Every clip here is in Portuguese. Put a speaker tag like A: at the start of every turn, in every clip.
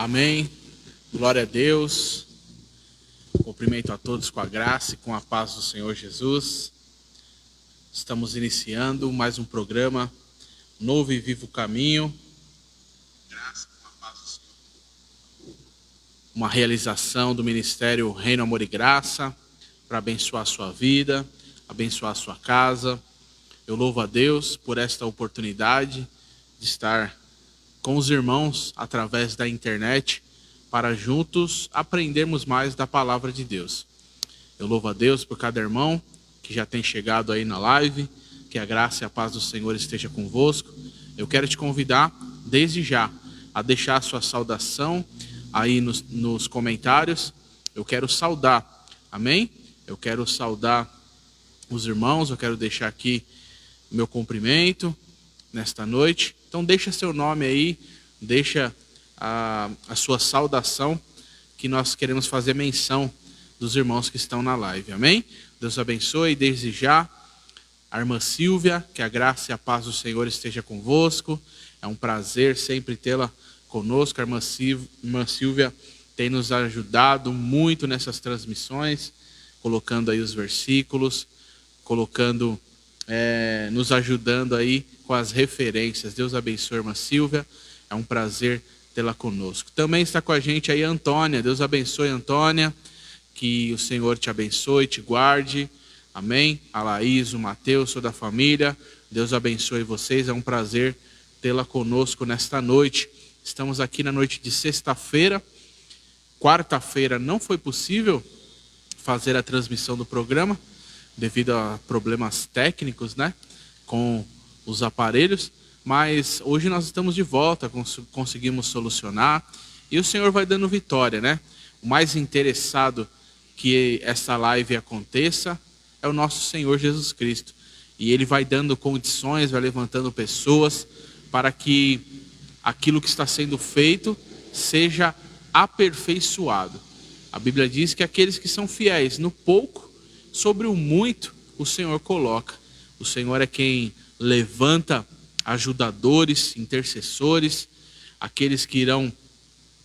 A: Amém. Glória a Deus. Cumprimento a todos com a graça e com a paz do Senhor Jesus. Estamos iniciando mais um programa Novo e Vivo Caminho. Graça com a paz do Senhor. Uma realização do Ministério Reino, Amor e Graça para abençoar a sua vida, abençoar a sua casa. Eu louvo a Deus por esta oportunidade de estar com os irmãos através da internet para juntos aprendermos mais da palavra de Deus. Eu louvo a Deus por cada irmão que já tem chegado aí na live, que a graça e a paz do Senhor esteja convosco. Eu quero te convidar desde já a deixar a sua saudação aí nos comentários. Eu quero saudar, amém? Eu quero saudar os irmãos, eu quero deixar aqui o meu cumprimento nesta noite. Então deixa seu nome aí, deixa a sua saudação, que nós queremos fazer menção dos irmãos que estão na live, amém? Deus abençoe desde já a irmã Silvia, que a graça e a paz do Senhor esteja convosco. É um prazer sempre tê-la conosco. A irmã Silvia tem nos ajudado muito nessas transmissões, colocando aí os versículos, nos ajudando aí com as referências. Deus abençoe a irmã Silvia, é um prazer tê-la conosco. Também está com a gente aí a Antônia. Deus abençoe a Antônia, que o Senhor te abençoe, te guarde, amém? A Laís, o Mateus, toda a família, Deus abençoe vocês, é um prazer tê-la conosco nesta noite. Estamos aqui na noite de sexta-feira. Quarta-feira não foi possível fazer a transmissão do programa, devido a problemas técnicos, né, com os aparelhos, mas hoje nós estamos de volta, conseguimos solucionar, e o Senhor vai dando vitória, né? O mais interessado que essa live aconteça é o nosso Senhor Jesus Cristo, e Ele vai dando condições, vai levantando pessoas, para que aquilo que está sendo feito seja aperfeiçoado. A Bíblia diz que aqueles que são fiéis no pouco, sobre o muito, o Senhor coloca. O Senhor é quem levanta ajudadores, intercessores, aqueles que irão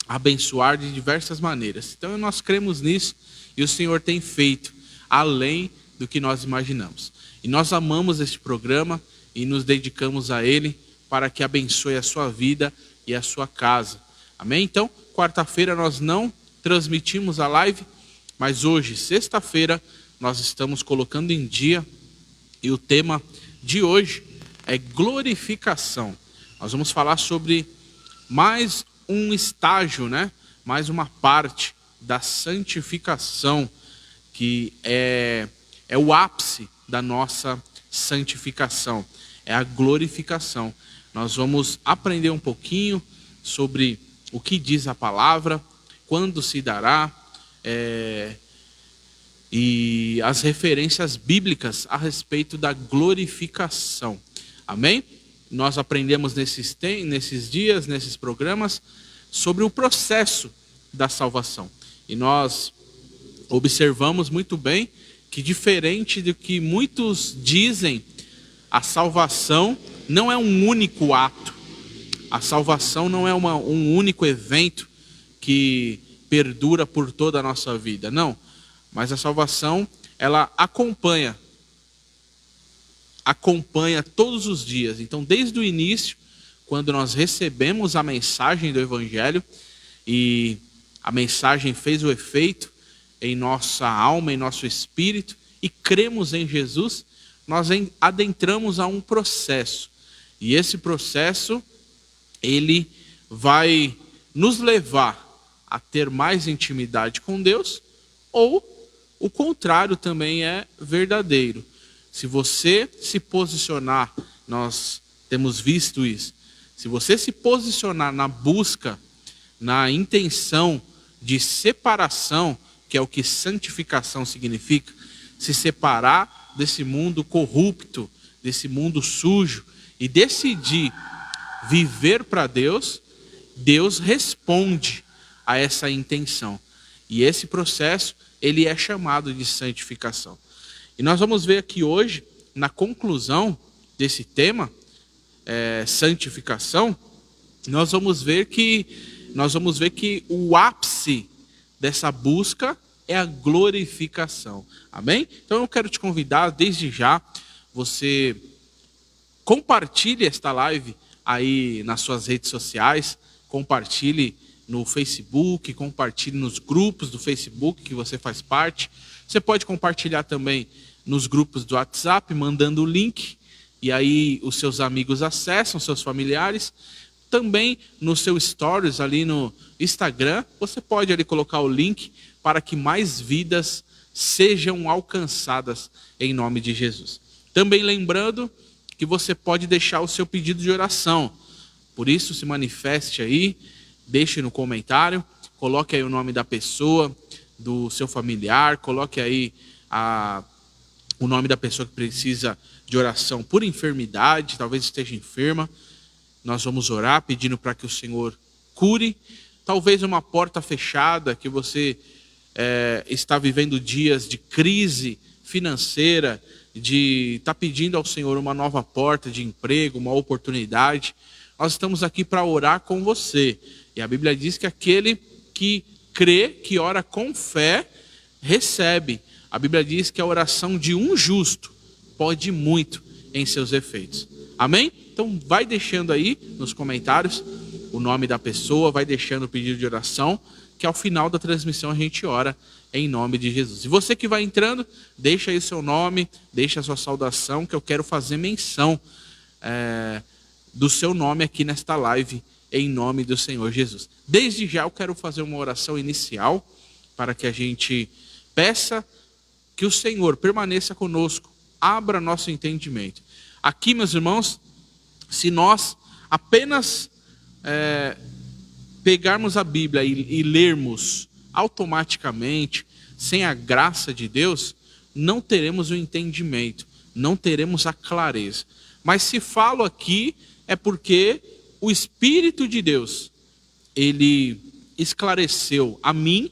A: abençoar de diversas maneiras. Então nós cremos nisso e o Senhor tem feito além do que nós imaginamos. E nós amamos este programa e nos dedicamos a ele para que abençoe a sua vida e a sua casa. Amém? Então, quarta-feira nós não transmitimos a live, mas hoje, sexta-feira, nós estamos colocando em dia, e o tema de hoje é glorificação. Nós vamos falar sobre mais um estágio, né? Mais uma parte da santificação, que é o ápice da nossa santificação, é a glorificação. Nós vamos aprender um pouquinho sobre o que diz a palavra, quando se dará, e as referências bíblicas a respeito da glorificação. Amém? Nós aprendemos nesses dias, nesses programas, sobre o processo da salvação. E nós observamos muito bem que, diferente do que muitos dizem, a salvação não é um único ato. A salvação não é um único evento que perdura por toda a nossa vida. Não. Mas a salvação, ela acompanha todos os dias. Então, desde o início, quando nós recebemos a mensagem do Evangelho, e a mensagem fez o efeito em nossa alma, em nosso espírito, e cremos em Jesus, nós adentramos a um processo. E esse processo, ele vai nos levar a ter mais intimidade com Deus, ou o contrário também é verdadeiro. Se você se posicionar, nós temos visto isso, se você se posicionar na busca, na intenção de separação, que é o que santificação significa, se separar desse mundo corrupto, desse mundo sujo, e decidir viver para Deus, Deus responde a essa intenção. E esse processo, ele é chamado de santificação. E nós vamos ver aqui hoje, na conclusão desse tema, santificação, nós vamos ver que nós vamos ver que o ápice dessa busca é a glorificação. Amém? Então eu quero te convidar desde já, você compartilhe esta live aí nas suas redes sociais, compartilhe no Facebook, compartilhe nos grupos do Facebook que você faz parte. Você pode compartilhar também nos grupos do WhatsApp, mandando o link, e aí os seus amigos acessam, seus familiares. Também no seu stories ali no Instagram, você pode ali colocar o link para que mais vidas sejam alcançadas em nome de Jesus. Também lembrando que você pode deixar o seu pedido de oração. Por isso, se manifeste aí, deixe no comentário, coloque aí o nome da pessoa, do seu familiar, coloque aí o nome da pessoa que precisa de oração por enfermidade, talvez esteja enferma. Nós vamos orar pedindo para que o Senhor cure. Talvez uma porta fechada, que você está vivendo dias de crise financeira, de estar pedindo ao Senhor uma nova porta de emprego, uma oportunidade. Nós estamos aqui para orar com você. E a Bíblia diz que aquele que crê, que ora com fé, recebe. A Bíblia diz que a oração de um justo pode muito em seus efeitos. Amém? Então vai deixando aí nos comentários o nome da pessoa, vai deixando o pedido de oração, que ao final da transmissão a gente ora em nome de Jesus. E você que vai entrando, deixa aí o seu nome, deixa a sua saudação, que eu quero fazer menção do seu nome aqui nesta live, em nome do Senhor Jesus. Desde já eu quero fazer uma oração inicial, para que a gente peça que o Senhor permaneça conosco, abra nosso entendimento. Aqui, meus irmãos, se nós apenas pegarmos a Bíblia e lermos automaticamente, sem a graça de Deus, não teremos o entendimento, não teremos a clareza. Mas se falo aqui, é porque o Espírito de Deus, ele esclareceu a mim,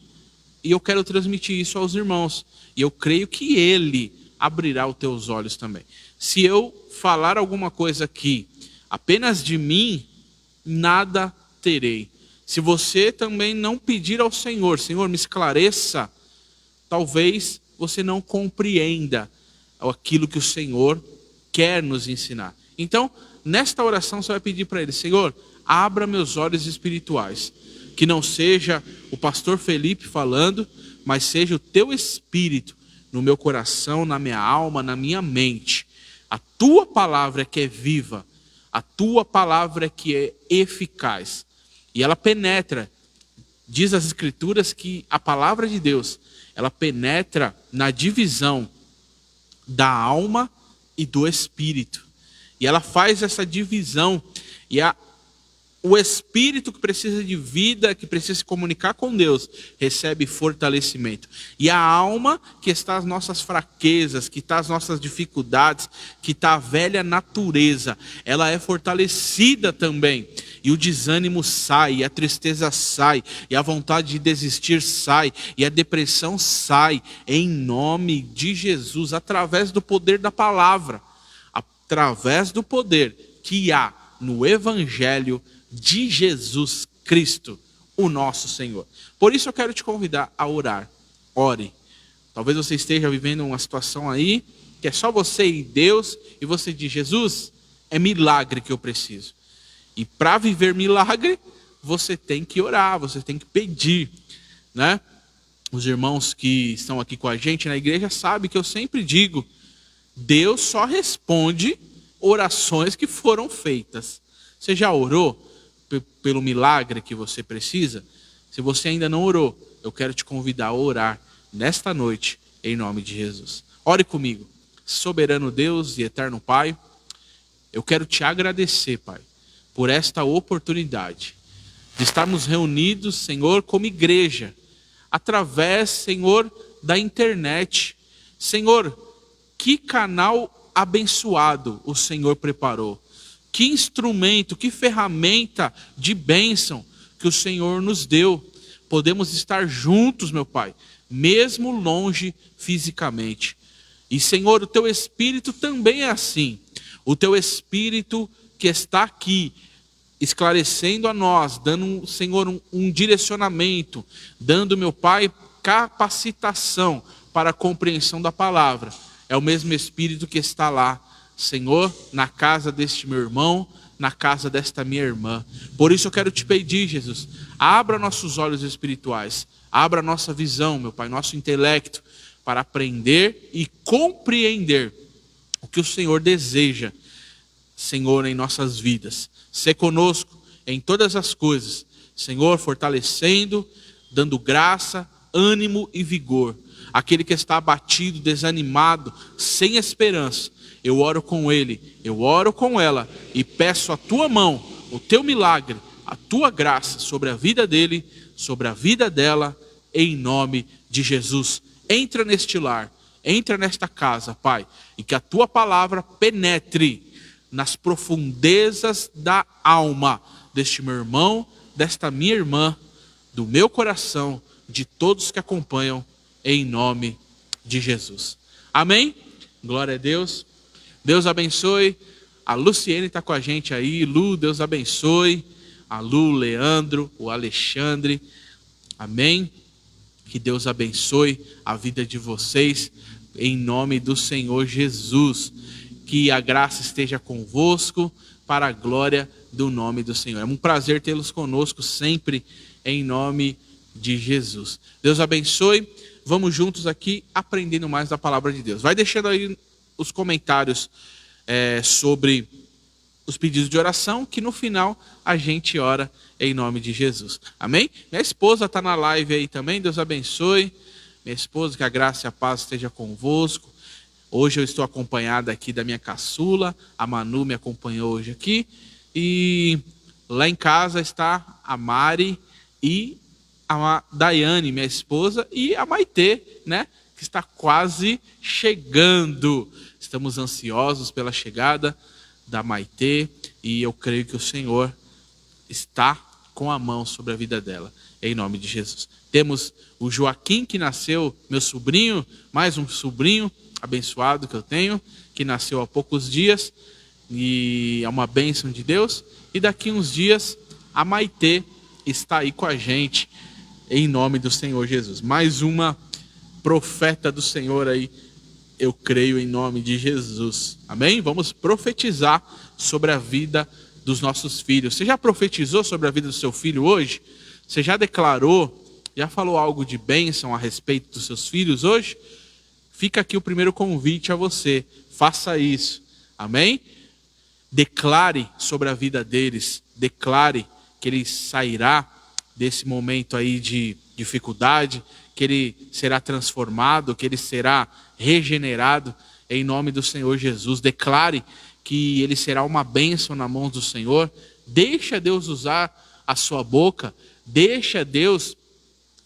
A: e eu quero transmitir isso aos irmãos. E eu creio que ele abrirá os teus olhos também. Se eu falar alguma coisa aqui apenas de mim, nada terei. Se você também não pedir ao Senhor, Senhor, me esclareça, talvez você não compreenda aquilo que o Senhor quer nos ensinar. Então, nesta oração você vai pedir para ele: Senhor, abra meus olhos espirituais. Que não seja o pastor Felipe falando, mas seja o teu Espírito no meu coração, na minha alma, na minha mente. A tua palavra é que é viva, a tua palavra é que é eficaz. E ela penetra, diz as Escrituras que a palavra de Deus, ela penetra na divisão da alma e do espírito. E ela faz essa divisão, e o espírito que precisa de vida, que precisa se comunicar com Deus, recebe fortalecimento. E a alma, que está as nossas fraquezas, que está as nossas dificuldades, que está a velha natureza, ela é fortalecida também. E o desânimo sai, e a tristeza sai, e a vontade de desistir sai, e a depressão sai, em nome de Jesus, através do poder da palavra, através do poder que há no Evangelho de Jesus Cristo, o nosso Senhor. Por isso eu quero te convidar a orar. Ore. Talvez você esteja vivendo uma situação aí, que é só você e Deus, e você diz: Jesus, é milagre que eu preciso. E para viver milagre, você tem que orar, você tem que pedir, né? Os irmãos que estão aqui com a gente na igreja sabem que eu sempre digo: Deus só responde orações que foram feitas. Você já orou pelo milagre que você precisa? Se você ainda não orou, eu quero te convidar a orar nesta noite, em nome de Jesus. Ore comigo. Soberano Deus e eterno Pai, eu quero te agradecer, Pai, por esta oportunidade de estarmos reunidos, Senhor, como igreja, através, Senhor, da internet. Senhor, que canal abençoado o Senhor preparou. Que instrumento, que ferramenta de bênção que o Senhor nos deu. Podemos estar juntos, meu Pai, mesmo longe fisicamente. E, Senhor, o Teu Espírito também é assim. O Teu Espírito que está aqui, esclarecendo a nós, dando, Senhor, um direcionamento, dando, meu Pai, capacitação para a compreensão da palavra. É o mesmo Espírito que está lá, Senhor, na casa deste meu irmão, na casa desta minha irmã. Por isso eu quero te pedir, Jesus, abra nossos olhos espirituais, abra nossa visão, meu Pai, nosso intelecto, para aprender e compreender o que o Senhor deseja, Senhor, em nossas vidas. Sê conosco em todas as coisas, Senhor, fortalecendo, dando graça, ânimo e vigor. Aquele que está abatido, desanimado, sem esperança, eu oro com ele, eu oro com ela e peço a tua mão, o teu milagre, a tua graça sobre a vida dele, sobre a vida dela, em nome de Jesus. Entra neste lar, entra nesta casa, Pai, e que a tua palavra penetre nas profundezas da alma deste meu irmão, desta minha irmã, do meu coração, de todos que acompanham, em nome de Jesus. Amém? Glória a Deus. Deus abençoe. A Luciene está com a gente aí. Lu, Deus abençoe. A Lu, o Leandro, o Alexandre. Amém? Que Deus abençoe a vida de vocês, em nome do Senhor Jesus. Que a graça esteja convosco, para a glória do nome do Senhor. É um prazer tê-los conosco sempre, em nome de Jesus. Deus abençoe. Vamos juntos aqui aprendendo mais da palavra de Deus. Vai deixando aí os comentários sobre os pedidos de oração, que no final a gente ora em nome de Jesus. Amém? Minha esposa está na live aí também, Deus abençoe. Minha esposa, que a graça e a paz esteja convosco. Hoje eu estou acompanhada aqui da minha caçula, a Manu me acompanhou hoje aqui. E lá em casa está a Mari e a Daiane, minha esposa, e a Maitê, né? Que está quase chegando. Estamos ansiosos pela chegada da Maitê e eu creio que o Senhor está com a mão sobre a vida dela, em nome de Jesus. Temos o Joaquim, que nasceu, meu sobrinho, mais um sobrinho abençoado que eu tenho, que nasceu há poucos dias e é uma bênção de Deus. E daqui uns dias a Maitê está aí com a gente, em nome do Senhor Jesus. Mais uma profeta do Senhor aí, eu creio, em nome de Jesus. Amém? Vamos profetizar sobre a vida dos nossos filhos. Você já profetizou sobre a vida do seu filho hoje? Você já declarou, já falou algo de bênção a respeito dos seus filhos hoje? Fica aqui o primeiro convite a você. Faça isso. Amém? Declare sobre a vida deles. Declare que ele sairá desse momento aí de dificuldade, que ele será transformado, que ele será regenerado em nome do Senhor Jesus. Declare que ele será uma bênção na mão do Senhor. Deixa Deus usar a sua boca, deixa Deus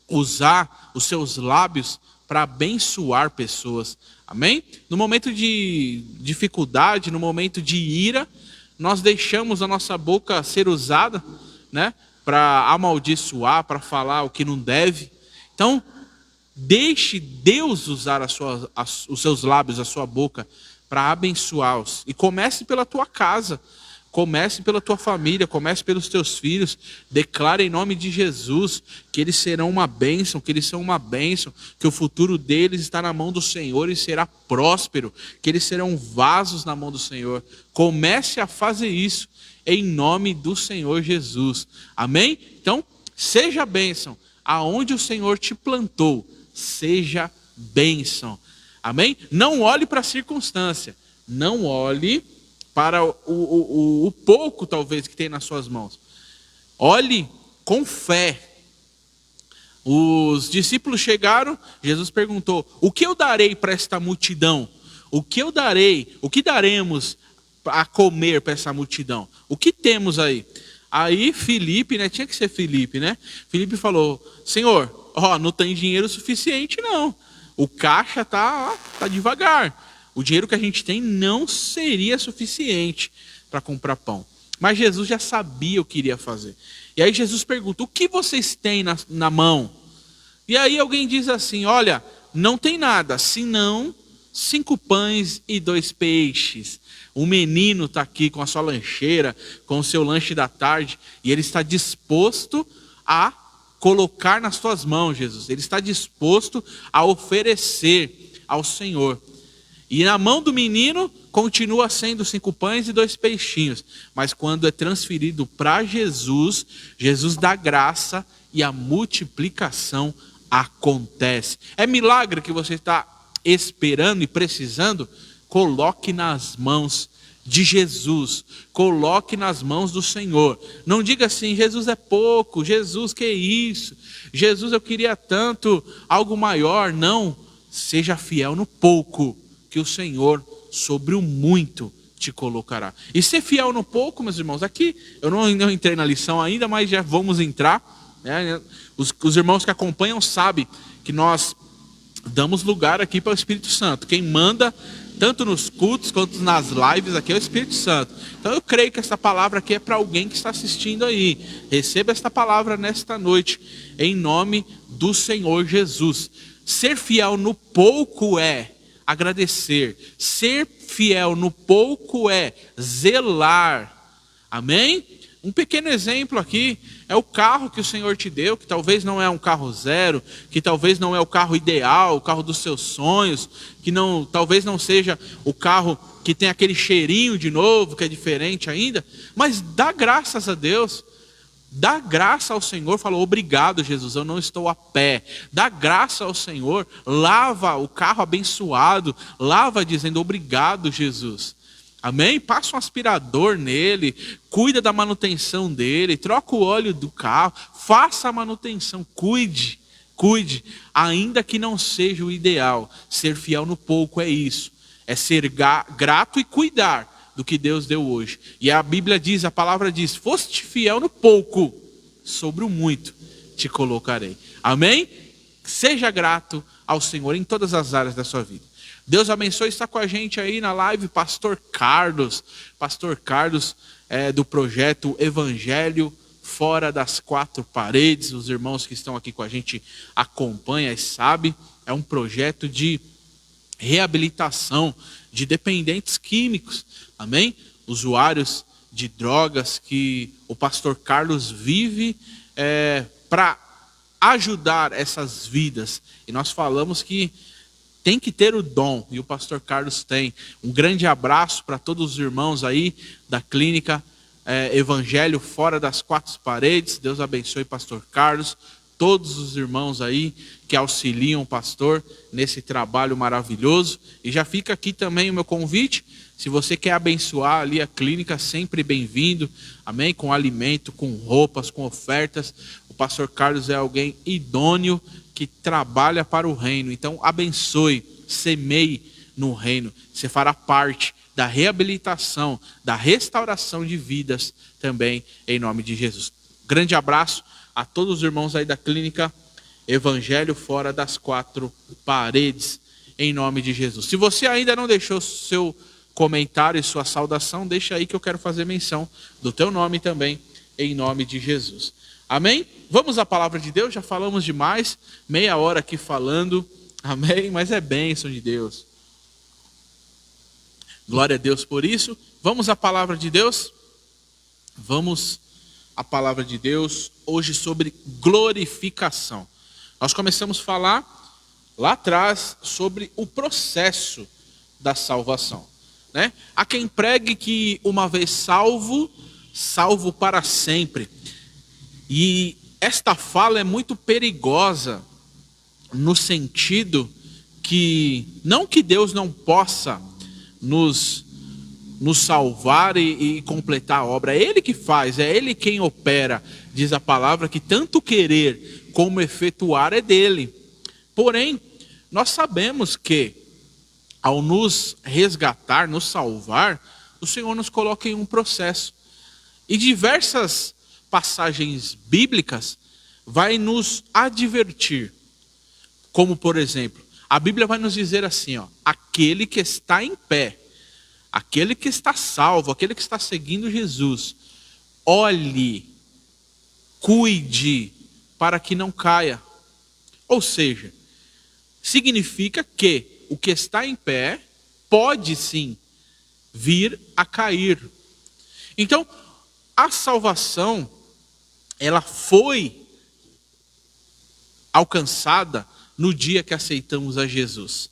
A: usar os seus lábios para abençoar pessoas. Amém? No momento de dificuldade, no momento de ira, nós deixamos a nossa boca ser usada, né, para amaldiçoar, para falar o que não deve. Então, deixe Deus usar os seus lábios, a sua boca, para abençoá-los. E comece pela tua casa, comece pela tua família, comece pelos teus filhos. Declare em nome de Jesus que eles serão uma bênção, que eles são uma bênção, que o futuro deles está na mão do Senhor e será próspero, que eles serão vasos na mão do Senhor. Comece a fazer isso em nome do Senhor Jesus. Amém? Então, seja bênção. Aonde o Senhor te plantou, seja bênção. Amém? Não olhe para a circunstância. Não olhe para o pouco, talvez, que tem nas suas mãos. Olhe com fé. Os discípulos chegaram, Jesus perguntou: o que eu darei para esta multidão? O que eu darei? O que daremos a comer para essa multidão? O que temos aí? Aí Filipe, né? Tinha que ser Filipe, né? Filipe falou: Senhor, não tem dinheiro suficiente não. O caixa tá devagar. O dinheiro que a gente tem não seria suficiente para comprar pão. Mas Jesus já sabia o que iria fazer. E aí Jesus pergunta: o que vocês têm na mão? E aí alguém diz assim: olha, não tem nada, senão 5 pães e 2 peixes. Um menino está aqui com a sua lancheira, com o seu lanche da tarde, e ele está disposto a colocar nas tuas mãos, Jesus. Ele está disposto a oferecer ao Senhor. E na mão do menino continua sendo 5 pães e 2 peixinhos. Mas quando é transferido para Jesus, Jesus dá graça e a multiplicação acontece. É milagre que você está esperando e precisando? Coloque nas mãos de Jesus. Coloque nas mãos do Senhor. Não diga assim, Jesus é pouco, Jesus, que isso? Jesus, eu queria tanto algo maior. Não, seja fiel no pouco, que o Senhor sobre o muito te colocará. E ser fiel no pouco, meus irmãos, aqui eu não entrei na lição ainda, mas já vamos entrar, né? Os irmãos que acompanham sabem que nós damos lugar aqui para o Espírito Santo. Quem manda tanto nos cultos quanto nas lives aqui é o Espírito Santo. Então eu creio que essa palavra aqui é para alguém que está assistindo aí. Receba esta palavra nesta noite, em nome do Senhor Jesus. Ser fiel no pouco é agradecer. Ser fiel no pouco é zelar. Amém? Um pequeno exemplo aqui é o carro que o Senhor te deu, que talvez não é um carro zero, que talvez não é o carro ideal, o carro dos seus sonhos, que talvez não seja o carro que tem aquele cheirinho de novo, que é diferente ainda, mas dá graças a Deus. Dá graça ao Senhor, falou, obrigado, Jesus, eu não estou a pé. Dá graça ao Senhor, lava o carro abençoado, lava dizendo, obrigado, Jesus. Amém? Passa um aspirador nele, cuida da manutenção dele, troca o óleo do carro, faça a manutenção, cuide, ainda que não seja o ideal. Ser fiel no pouco é isso, é ser grato e cuidar do que Deus deu hoje. E a Bíblia diz, a palavra diz, foste fiel no pouco, sobre o muito te colocarei. Amém? Seja grato ao Senhor em todas as áreas da sua vida. Deus abençoe, está com a gente aí na live, Pastor Carlos do projeto Evangelho Fora das Quatro Paredes. Os irmãos que estão aqui com a gente acompanham e sabem, é um projeto de reabilitação de dependentes químicos, amém? Usuários de drogas que o pastor Carlos vive para ajudar essas vidas. E nós falamos que tem que ter o dom, e o pastor Carlos tem. Um grande abraço para todos os irmãos aí da clínica Evangelho Fora das Quatro Paredes. Deus abençoe pastor Carlos, todos os irmãos aí que auxiliam o pastor nesse trabalho maravilhoso. E já fica aqui também o meu convite, se você quer abençoar ali a clínica, sempre bem-vindo, amém? Com alimento, com roupas, com ofertas. O pastor Carlos é alguém idôneo que trabalha para o reino. Então abençoe, semeie no reino. Você fará parte da reabilitação, da restauração de vidas também, em nome de Jesus. Grande abraço a todos os irmãos aí da clínica Evangelho Fora das Quatro Paredes, em nome de Jesus. Se você ainda não deixou seu comentário e sua saudação, deixa aí que eu quero fazer menção do teu nome também, em nome de Jesus. Amém? Vamos à palavra de Deus, já falamos demais, meia hora aqui falando, amém? Mas é bênção de Deus. Glória a Deus por isso. Vamos à palavra de Deus? Vamos à palavra de Deus, hoje sobre glorificação. Nós começamos a falar lá atrás sobre o processo da salvação, né? Há quem pregue que uma vez salvo, salvo para sempre. E esta fala é muito perigosa no sentido que, não que Deus não possa nos salvar e completar a obra, é Ele que faz, é Ele quem opera, diz a palavra que tanto querer como efetuar é dele. Porém, nós sabemos que ao nos resgatar, nos salvar, o Senhor nos coloca em um processo. E diversas passagens bíblicas vai nos advertir. Como, por exemplo, a Bíblia vai nos dizer assim, ó, aquele que está em pé, aquele que está salvo, aquele que está seguindo Jesus, olhe, cuide, para que não caia. Ou seja, significa que o que está em pé pode sim vir a cair. Então, a salvação, ela foi alcançada no dia que aceitamos a Jesus.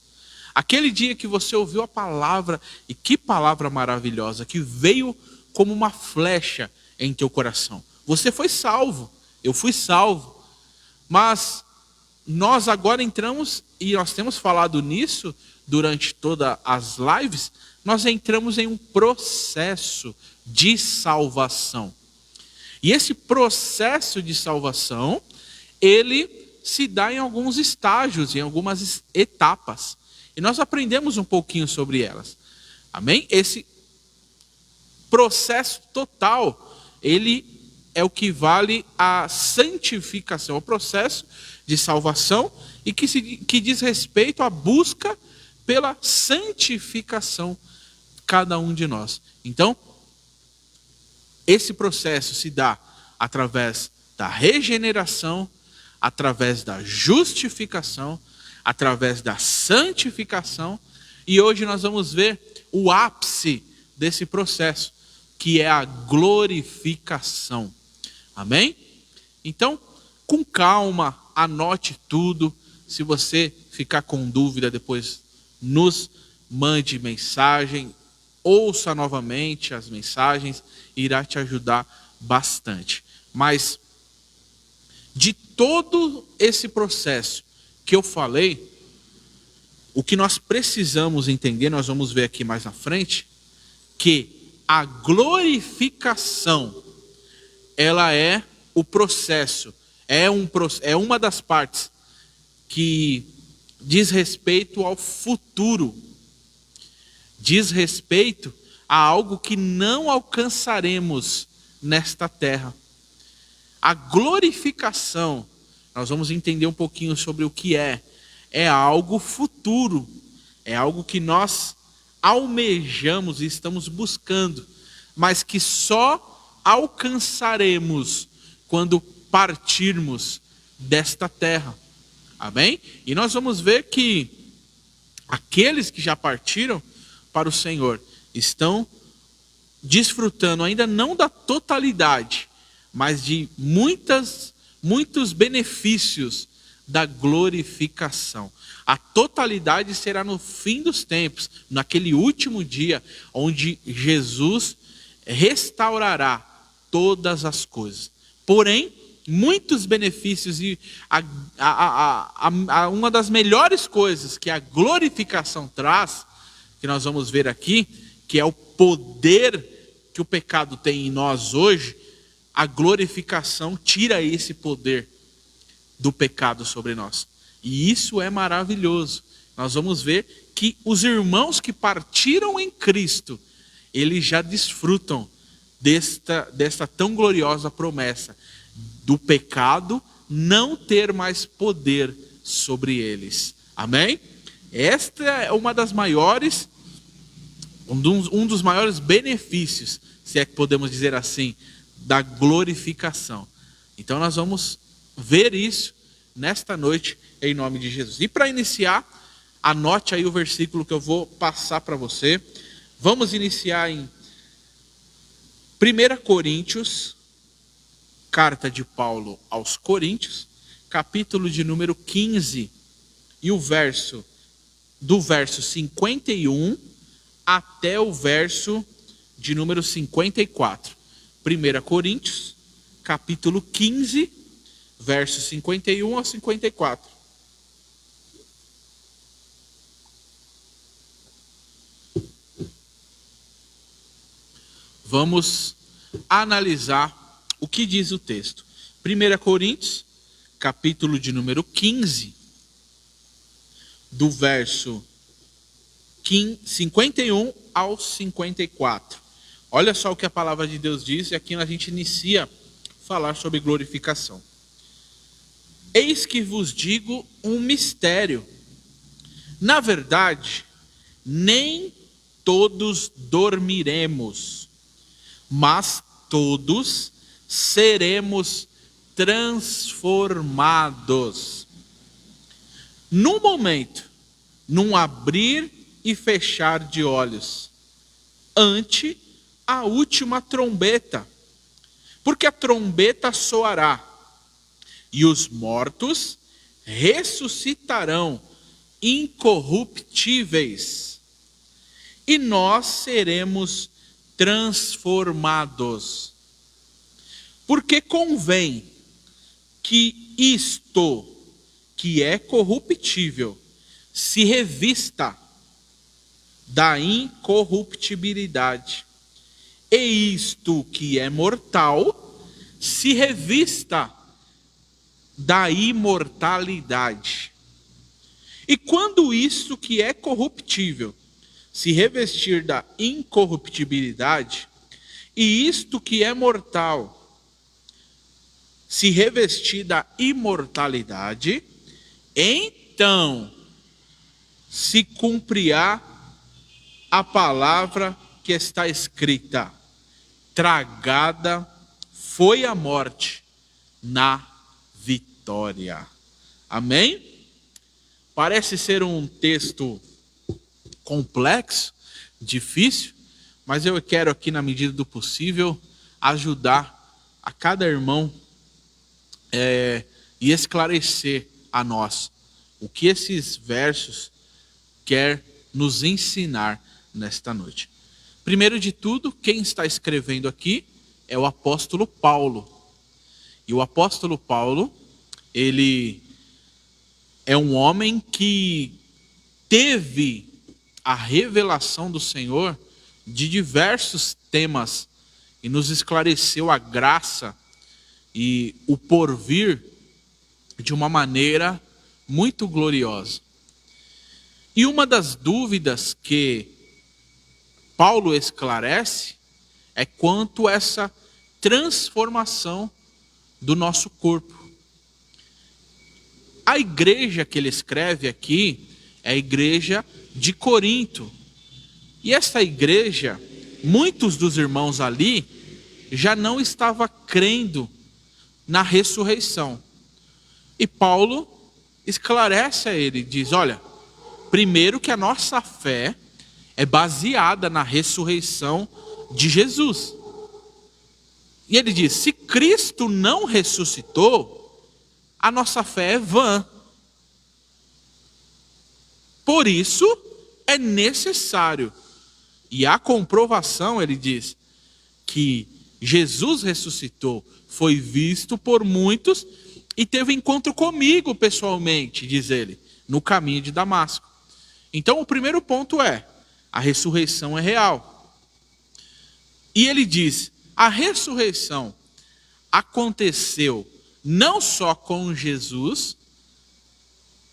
A: Aquele dia que você ouviu a palavra, e que palavra maravilhosa, que veio como uma flecha em teu coração. Você foi salvo, eu fui salvo. Mas nós agora entramos, e nós temos falado nisso durante todas as lives, nós entramos em um processo de salvação. E esse processo de salvação, ele se dá em alguns estágios, em algumas etapas. E nós aprendemos um pouquinho sobre elas. Amém? Esse processo total, ele é o que vale a santificação, o processo de salvação e que diz respeito à busca pela santificação de cada um de nós. Então, esse processo se dá através da regeneração, através da justificação, através da santificação, e hoje nós vamos ver o ápice desse processo, que é a glorificação. Amém? Então, com calma, anote tudo. Se você ficar com dúvida, depois nos mande mensagem, ouça novamente as mensagens, irá te ajudar bastante. Mas de todo esse processo que eu falei, o que nós precisamos entender, nós vamos ver aqui mais na frente, que a glorificação, ela é o processo, é uma das partes que diz respeito ao futuro, diz respeito a algo que não alcançaremos nesta terra. A glorificação, nós vamos entender um pouquinho sobre o que é algo futuro, é algo que nós almejamos e estamos buscando, mas que só alcançaremos quando partirmos desta terra. Amém? E nós vamos ver que aqueles que já partiram para o Senhor estão desfrutando ainda não da totalidade, mas de muitos benefícios da glorificação. A totalidade será no fim dos tempos, naquele último dia, onde Jesus restaurará todas as coisas. Porém, muitos benefícios e uma das melhores coisas que a glorificação traz, que nós vamos ver aqui, que é o poder que o pecado tem em nós hoje, a glorificação tira esse poder do pecado sobre nós. E isso é maravilhoso. Nós vamos ver que os irmãos que partiram em Cristo, eles já desfrutam desta tão gloriosa promessa do pecado não ter mais poder sobre eles. Amém? Esta é uma das maiores, um dos maiores benefícios, se é que podemos dizer assim, da glorificação. Então nós vamos ver isso nesta noite em nome de Jesus. E para iniciar, anote aí o versículo que eu vou passar para você. Vamos iniciar em 1 Coríntios, carta de Paulo aos Coríntios, capítulo de número 15, e do verso 51 até o verso de número 54. 1 Coríntios, capítulo 15, verso 51 a 54. Vamos analisar o que diz o texto. 1 Coríntios, capítulo de número 15, do verso 51 ao 54. Olha só o que a palavra de Deus diz, e aqui a gente inicia a falar sobre glorificação. Eis que vos digo um mistério. Na verdade, nem todos dormiremos, mas todos seremos transformados. Num momento, num abrir e fechar de olhos, ante a última trombeta. Porque a trombeta soará, e os mortos ressuscitarão incorruptíveis, e nós seremos transformados. Porque convém que isto, que é corruptível, se revista da incorruptibilidade, e isto que é mortal, se revista da imortalidade. E quando isto que é corruptível se revestir da incorruptibilidade, e isto que é mortal se revestir da imortalidade, então se cumprirá a palavra que está escrita: tragada foi a morte na vitória. Amém? Parece ser um texto complexo, difícil, mas eu quero aqui, na medida do possível, ajudar a cada irmão e esclarecer a nós o que esses versos quer nos ensinar nesta noite. Primeiro de tudo, quem está escrevendo aqui é o apóstolo Paulo. E o apóstolo Paulo, ele é um homem que teve a revelação do Senhor de diversos temas e nos esclareceu a graça e o porvir de uma maneira muito gloriosa. E uma das dúvidas que Paulo esclarece é quanto a essa transformação do nosso corpo. A igreja que ele escreve aqui é a igreja de Corinto. E essa igreja, muitos dos irmãos ali já não estavam crendo na ressurreição. E Paulo esclarece a ele, diz: olha, primeiro que a nossa fé é baseada na ressurreição de Jesus. E ele diz: se Cristo não ressuscitou, a nossa fé é vã. Por isso é necessário. E a comprovação, ele diz, que Jesus ressuscitou, foi visto por muitos e teve encontro comigo pessoalmente, diz ele, no caminho de Damasco. Então o primeiro ponto é: a ressurreição é real. E ele diz: a ressurreição aconteceu não só com Jesus,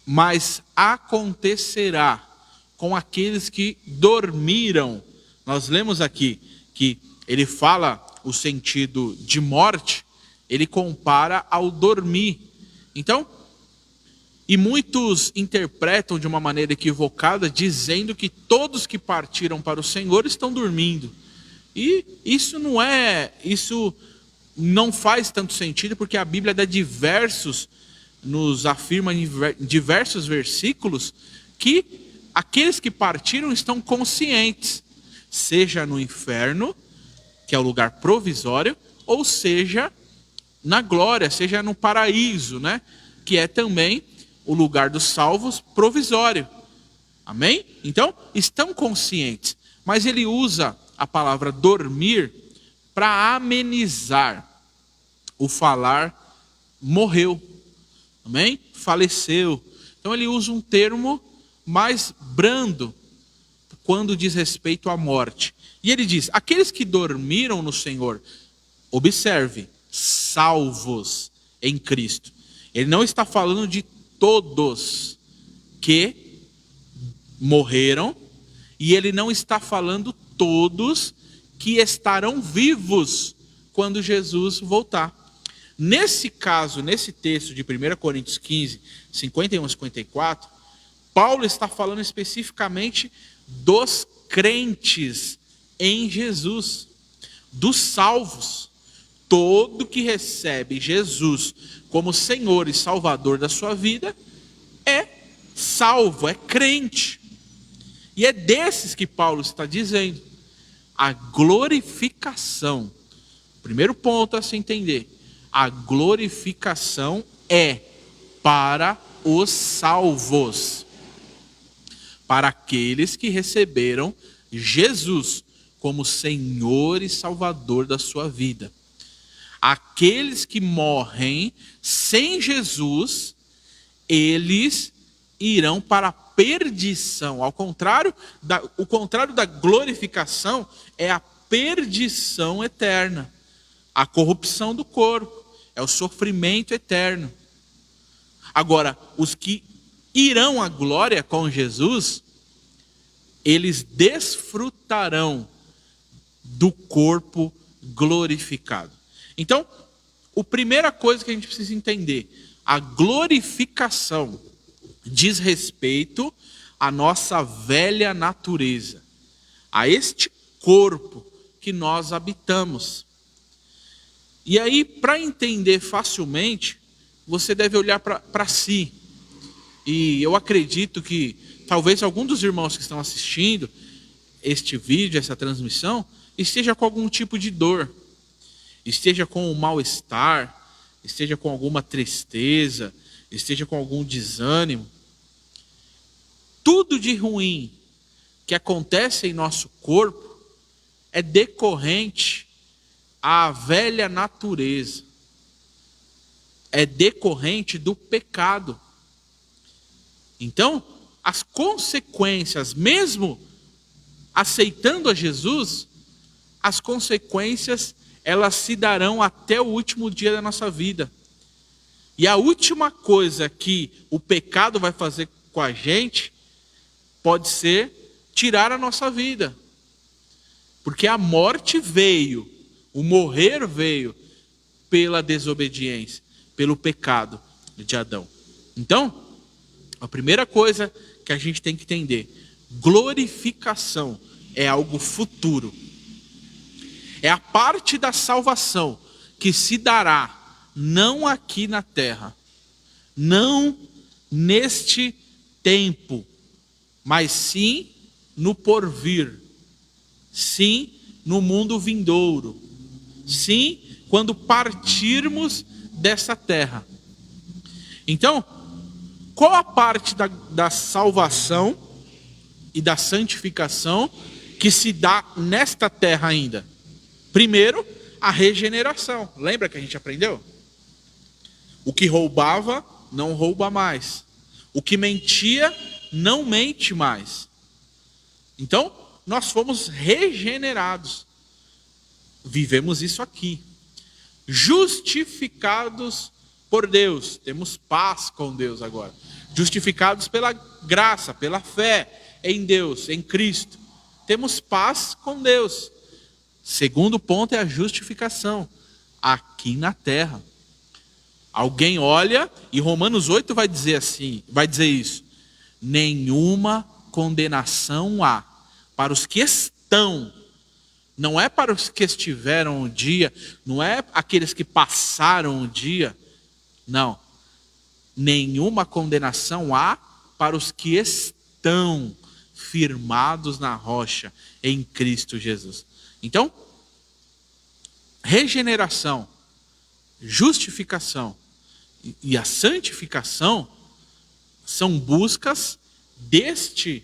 A: mas acontecerá com aqueles que dormiram. Nós lemos aqui que ele fala o sentido de morte, ele compara ao dormir. Então, e muitos interpretam de uma maneira equivocada, dizendo que todos que partiram para o Senhor estão dormindo. E isso não faz tanto sentido, porque a Bíblia nos afirma em diversos versículos que aqueles que partiram estão conscientes, seja no inferno, que é o lugar provisório, ou seja na glória, seja no paraíso, né? Que é também o lugar dos salvos provisório. Amém? Então, estão conscientes. Mas ele usa a palavra dormir para amenizar o falar morreu. Amém? Faleceu. Então ele usa um termo mais brando quando diz respeito à morte. E ele diz: aqueles que dormiram no Senhor, observe, salvos em Cristo. Ele não está falando de todos que morreram, e ele não está falando todos que estarão vivos quando Jesus voltar. Nesse caso, nesse texto de 1 Coríntios 15, 51 a 54, Paulo está falando especificamente dos crentes em Jesus, dos salvos. Todo que recebe Jesus como Senhor e Salvador da sua vida é salvo, é crente. E é desses que Paulo está dizendo. a glorificação. Primeiro ponto a se entender: a glorificação é para os salvos, para aqueles que receberam Jesus como Senhor e Salvador da sua vida. Aqueles que morrem sem Jesus, eles irão para a perdição. O contrário da glorificação é a perdição eterna, a corrupção do corpo, é o sofrimento eterno. Agora, os que irão à glória com Jesus, eles desfrutarão do corpo glorificado. Então, a primeira coisa que a gente precisa entender: a glorificação diz respeito à nossa velha natureza, a este corpo que nós habitamos. E aí, para entender facilmente, você deve olhar para si. E eu acredito que talvez algum dos irmãos que estão assistindo este vídeo, essa transmissão, esteja com algum tipo de dor, esteja com um mal-estar, esteja com alguma tristeza, esteja com algum desânimo. Tudo de ruim que acontece em nosso corpo é decorrente à velha natureza, é decorrente do pecado. Então, as consequências, mesmo aceitando a Jesus, as consequências, elas se darão até o último dia da nossa vida. E a última coisa que o pecado vai fazer com a gente pode ser tirar a nossa vida. Porque a morte veio, o morrer veio pela desobediência, pelo pecado de Adão. Então, a primeira coisa que a gente tem que entender: glorificação é algo futuro. É a parte da salvação que se dará não aqui na terra, não neste tempo, mas sim no porvir, sim no mundo vindouro, sim quando partirmos dessa terra. Então, qual a parte da salvação e da santificação que se dá nesta terra ainda? Primeiro, a regeneração. Lembra que a gente aprendeu? O que roubava, não rouba mais. O que mentia, não mente mais. Então, nós fomos regenerados. Vivemos isso aqui. Justificados por Deus. Temos paz com Deus agora. Justificados pela graça, pela fé em Deus, em Cristo. Temos paz com Deus. Segundo ponto é a justificação. Aqui na terra. Alguém olha, e Romanos 8 vai dizer assim, vai dizer isso: nenhuma condenação há para os que estão, não é para os que estiveram um dia, não é aqueles que passaram um dia, não. Nenhuma condenação há para os que estão firmados na rocha em Cristo Jesus. Então, regeneração, justificação e a santificação são buscas deste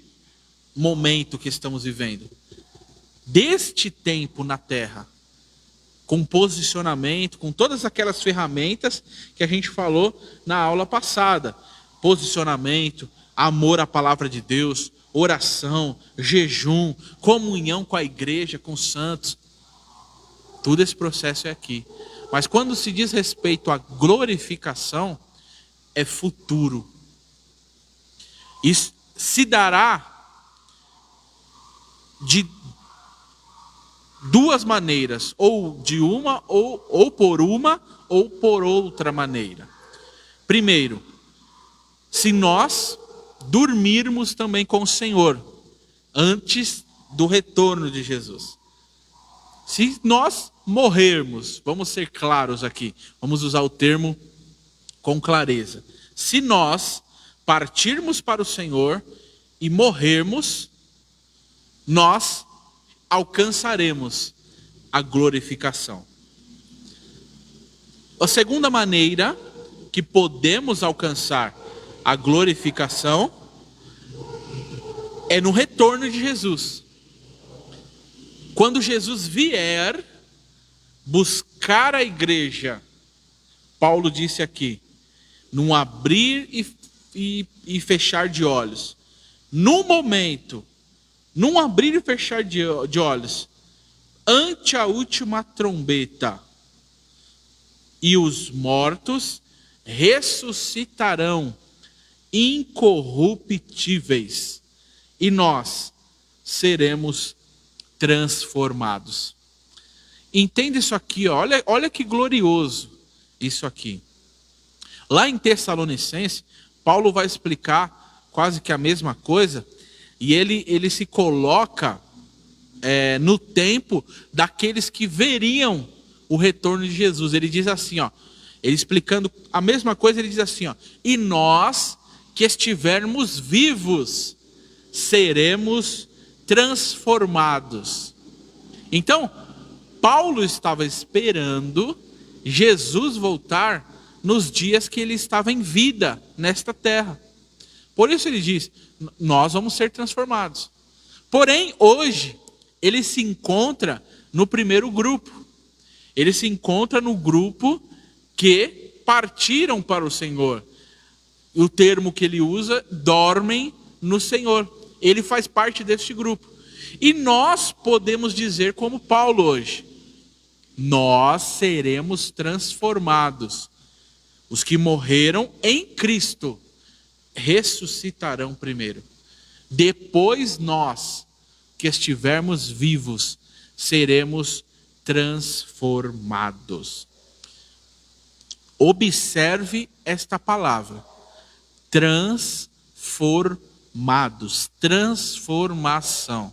A: momento que estamos vivendo, deste tempo na terra, com posicionamento, com todas aquelas ferramentas que a gente falou na aula passada: posicionamento, amor à palavra de Deus, oração, jejum, comunhão com a igreja, com os santos. Tudo esse processo é aqui. Mas quando se diz respeito à glorificação, é futuro. Isso se dará de duas maneiras, ou de uma, ou por uma, ou por outra maneira. Primeiro, se nós dormirmos também com o Senhor, antes do retorno de Jesus. Se nós morrermos, vamos ser claros aqui, vamos usar o termo com clareza. Se nós partirmos para o Senhor e morrermos, nós alcançaremos a glorificação. A segunda maneira que podemos alcançar a glorificação é no retorno de Jesus. Quando Jesus vier buscar a igreja, Paulo disse aqui, num abrir e fechar de olhos. No momento, num abrir e fechar de olhos, ante a última trombeta, e os mortos ressuscitarão incorruptíveis, e nós seremos transformados. Entenda isso aqui, ó. Olha que glorioso isso aqui. Lá em Tessalonicenses, Paulo vai explicar quase que a mesma coisa, e ele se coloca no tempo daqueles que veriam o retorno de Jesus. Ele diz assim, ó, ele explicando a mesma coisa, ele diz assim, ó, e nós que estivermos vivos seremos transformados. Então, Paulo estava esperando Jesus voltar nos dias que ele estava em vida nesta terra. Por isso ele diz, nós vamos ser transformados. Porém, hoje, ele se encontra no primeiro grupo. Ele se encontra no grupo que partiram para o Senhor. O termo que ele usa, dormem no Senhor. Ele faz parte deste grupo. E nós podemos dizer como Paulo hoje, nós seremos transformados. Os que morreram em Cristo ressuscitarão primeiro. Depois nós, que estivermos vivos, seremos transformados. Observe esta palavra. Transformados. Transformação.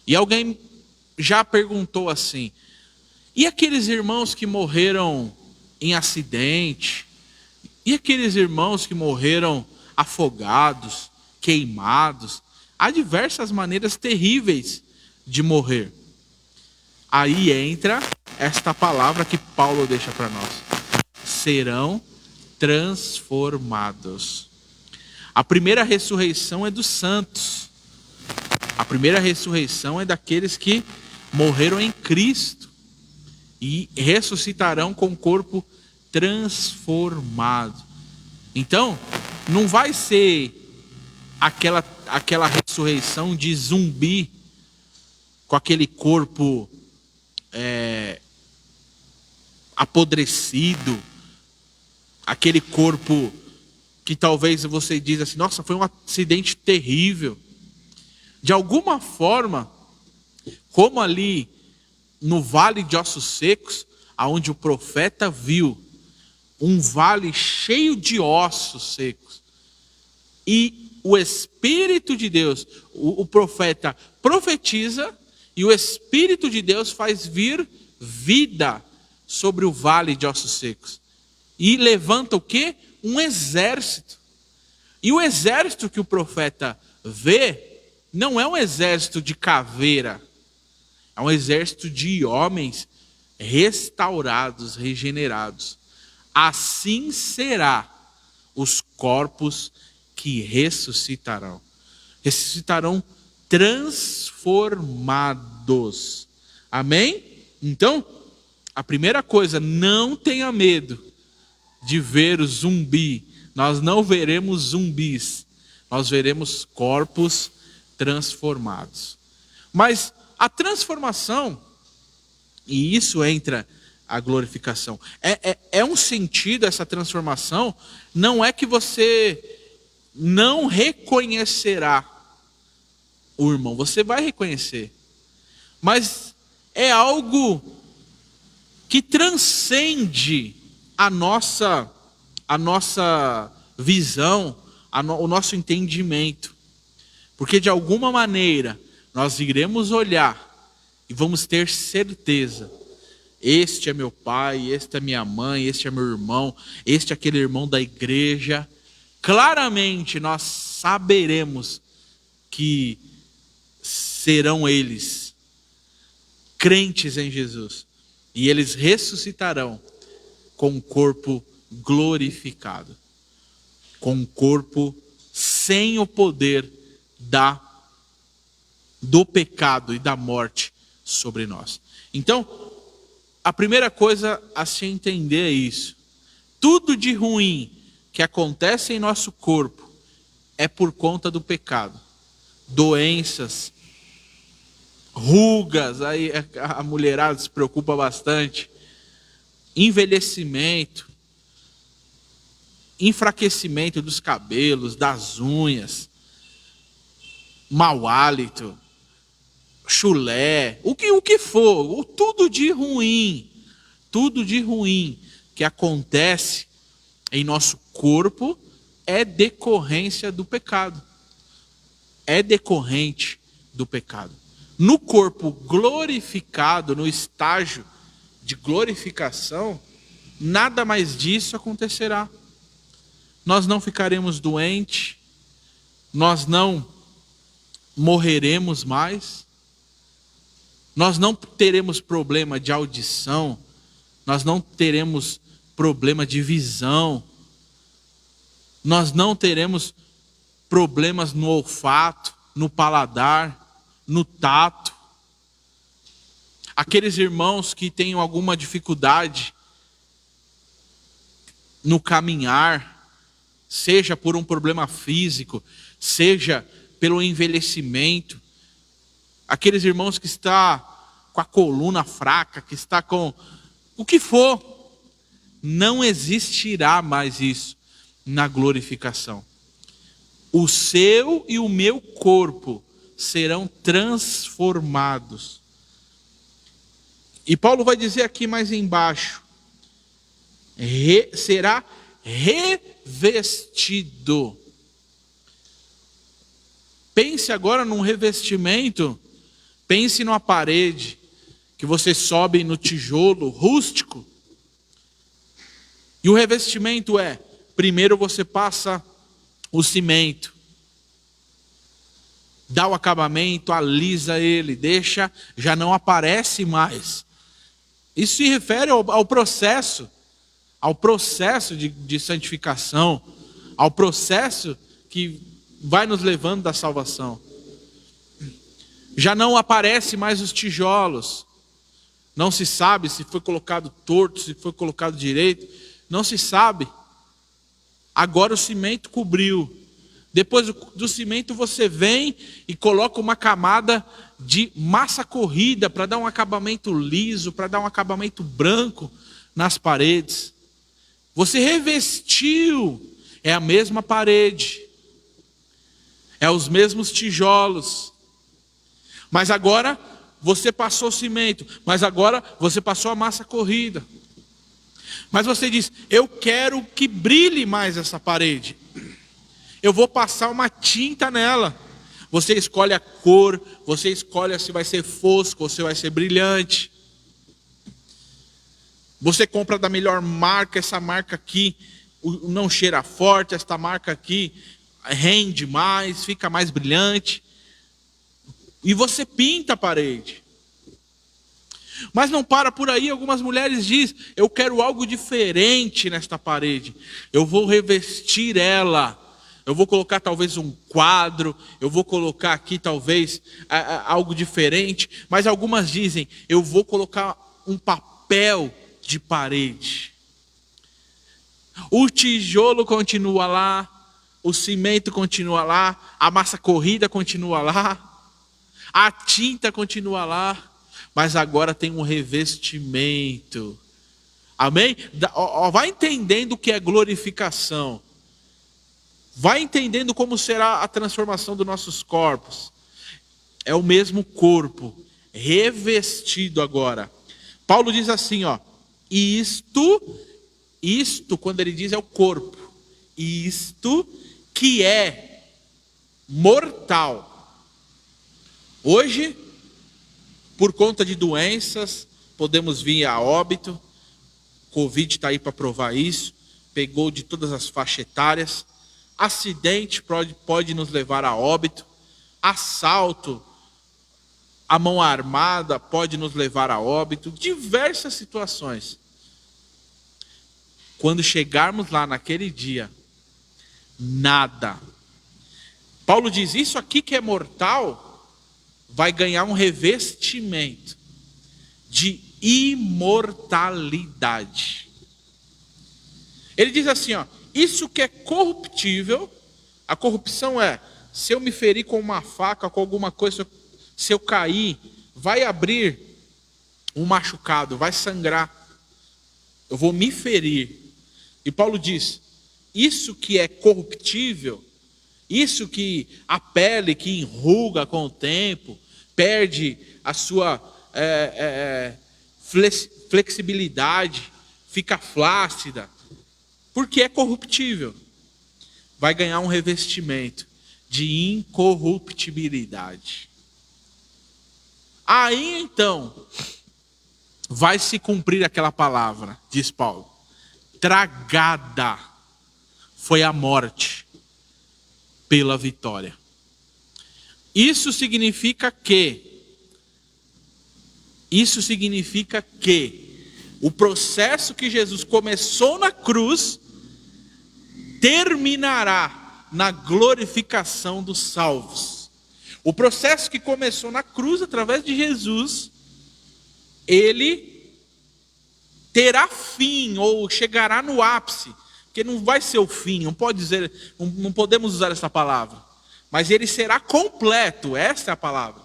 A: E alguém já perguntou assim, e aqueles irmãos que morreram em acidente? E aqueles irmãos que morreram afogados, queimados? Há diversas maneiras terríveis de morrer. Aí entra esta palavra que Paulo deixa para nós. Serão transformados. A primeira ressurreição é dos santos. A primeira ressurreição é daqueles que morreram em Cristo e ressuscitarão com o corpo transformado. Então, não vai ser aquela ressurreição de zumbi com aquele corpo apodrecido, aquele corpo que talvez você diz assim, nossa, foi um acidente terrível. De alguma forma, como ali no vale de ossos secos, aonde o profeta viu um vale cheio de ossos secos, e o Espírito de Deus, o profeta profetiza, e o Espírito de Deus faz vir vida sobre o vale de ossos secos. E levanta o quê? Um exército. E o exército que o profeta vê não é um exército de caveira. É um exército de homens restaurados, regenerados. Assim será os corpos que ressuscitarão. Ressuscitarão transformados. Amém? Então, a primeira coisa, não tenha medo de ver o zumbi. Nós não veremos zumbis. Nós veremos corpos transformados. Mas a transformação, e isso entra a glorificação, é um sentido, essa transformação, não é que você não reconhecerá o irmão, você vai reconhecer, mas é algo que transcende a nossa visão, o nosso entendimento, porque de alguma maneira nós iremos olhar e vamos ter certeza, este é meu pai, este é minha mãe, este é meu irmão, este é aquele irmão da igreja. Claramente nós saberemos que serão eles crentes em Jesus. E eles ressuscitarão com um corpo glorificado, com um corpo sem o poder do pecado e da morte sobre nós. Então, a primeira coisa a se entender é isso. Tudo de ruim que acontece em nosso corpo é por conta do pecado. Doenças, rugas, aí a mulherada se preocupa bastante, envelhecimento, enfraquecimento dos cabelos, das unhas, mau hálito, chulé, o que for, tudo de ruim que acontece em nosso corpo é decorrência do pecado. É decorrente do pecado. No corpo glorificado, no estágio de glorificação, nada mais disso acontecerá. Nós não ficaremos doentes, nós não morreremos mais, nós não teremos problema de audição, nós não teremos problema de visão, nós não teremos problemas no olfato, no paladar, no tato. Aqueles irmãos que têm alguma dificuldade no caminhar, seja por um problema físico, seja pelo envelhecimento, aqueles irmãos que estão com a coluna fraca, que está com o que for, não existirá mais isso na glorificação. O seu e o meu corpo serão transformados. E Paulo vai dizer aqui mais embaixo, será revestido. Pense agora num revestimento, pense numa parede que você sobe no tijolo rústico. E o revestimento é, primeiro você passa o cimento, dá o acabamento, alisa ele, deixa, já não aparece mais. Isso se refere ao processo de santificação, ao processo que vai nos levando da salvação. Já não aparece mais os tijolos, não se sabe se foi colocado torto, se foi colocado direito, não se sabe. Agora o cimento cobriu. Depois do cimento você vem e coloca uma camada de massa corrida para dar um acabamento liso, para dar um acabamento branco nas paredes. Você revestiu, é a mesma parede, é os mesmos tijolos. Mas agora você passou o cimento, mas agora você passou a massa corrida. Mas você diz, eu quero que brilhe mais essa parede. Eu vou passar uma tinta nela. Você escolhe a cor, você escolhe se vai ser fosco ou se vai ser brilhante. Você compra da melhor marca, essa marca aqui não cheira forte, esta marca aqui rende mais, fica mais brilhante. E você pinta a parede. Mas não para por aí, algumas mulheres dizem, eu quero algo diferente nesta parede. Eu vou revestir ela. Eu vou colocar talvez um quadro, eu vou colocar aqui talvez algo diferente. Mas algumas dizem, eu vou colocar um papel de parede. O tijolo continua lá, o cimento continua lá, a massa corrida continua lá, a tinta continua lá, mas agora tem um revestimento. Amém? Vai entendendo o que é glorificação. Vai entendendo como será a transformação dos nossos corpos. É o mesmo corpo, revestido agora. Paulo diz assim, ó, isto, quando ele diz é o corpo, isto que é mortal. Hoje, por conta de doenças, podemos vir a óbito. Covid está aí para provar isso. Pegou de todas as faixas etárias. Acidente pode nos levar a óbito. Assalto, a mão armada pode nos levar a óbito, diversas situações. Quando chegarmos lá naquele dia, nada. Paulo diz, isso aqui que é mortal, vai ganhar um revestimento de imortalidade. Ele diz assim, ó, isso que é corruptível, a corrupção é, se eu me ferir com uma faca, com alguma coisa, se eu cair, vai abrir um machucado, vai sangrar, eu vou me ferir. E Paulo diz, isso que é corruptível, isso que a pele que enruga com o tempo, perde a sua flexibilidade, fica flácida, porque é corruptível, vai ganhar um revestimento de incorruptibilidade. Aí então, vai se cumprir aquela palavra, diz Paulo, tragada foi a morte pela vitória. Isso significa que o processo que Jesus começou na cruz terminará na glorificação dos salvos. O processo que começou na cruz através de Jesus, ele terá fim ou chegará no ápice, porque não vai ser o fim, não podemos usar essa palavra, mas ele será completo, essa é a palavra.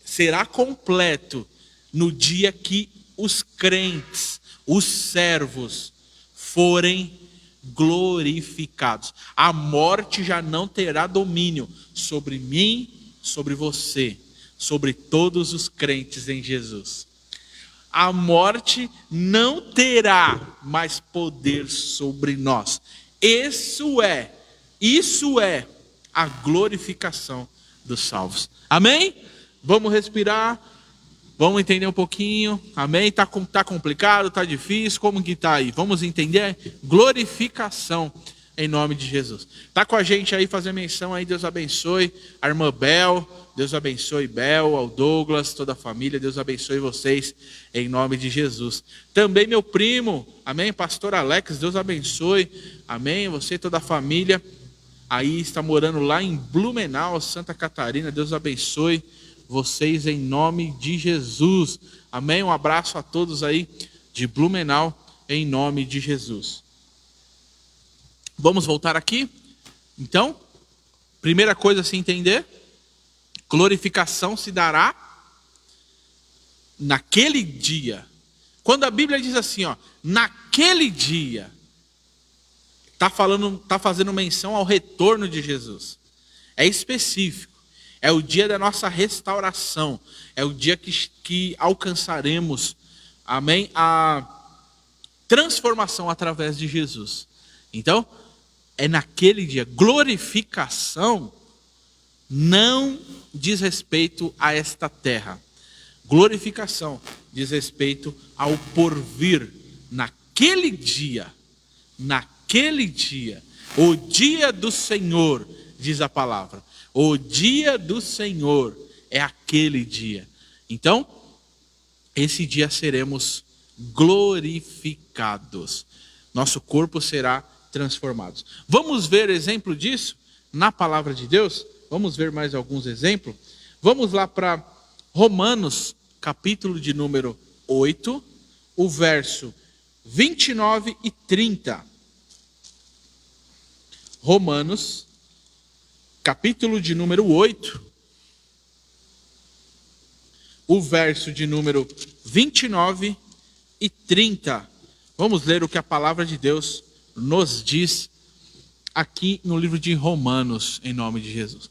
A: Será completo no dia que os crentes, os servos, forem glorificados. A morte já não terá domínio sobre mim, sobre você, sobre todos os crentes em Jesus. A morte não terá mais poder sobre nós. Isso é a glorificação dos salvos. Amém? Vamos respirar. Vamos entender um pouquinho. Amém? Tá complicado, tá difícil. Como que tá aí? Vamos entender? Glorificação em nome de Jesus. Tá com a gente aí, fazer menção aí, Deus abençoe a irmã Bel, Deus abençoe Bel, ao Douglas, toda a família, Deus abençoe vocês em nome de Jesus. Também meu primo, amém, pastor Alex, Deus abençoe, amém, você e toda a família, aí está morando lá em Blumenau, Santa Catarina, Deus abençoe vocês em nome de Jesus, amém, um abraço a todos aí de Blumenau em nome de Jesus. Vamos voltar aqui? Então, primeira coisa a se entender, glorificação se dará naquele dia. Quando a Bíblia diz assim, ó, naquele dia, tá fazendo menção ao retorno de Jesus. É específico. É o dia da nossa restauração. É o dia que alcançaremos, amém, a transformação através de Jesus. Então, é naquele dia. Glorificação não diz respeito a esta terra. Glorificação diz respeito ao porvir. Naquele dia, o dia do Senhor, diz a palavra. O dia do Senhor é aquele dia. Então, esse dia seremos glorificados. Nosso corpo será transformado. Vamos ver exemplo disso na palavra de Deus? Vamos ver mais alguns exemplos? Vamos lá para Romanos, capítulo de número 8, o verso 29 e 30. Romanos, capítulo de número 8, o verso de número 29 e 30. Vamos ler o que a palavra de Deus nos diz aqui no livro de Romanos, em nome de Jesus.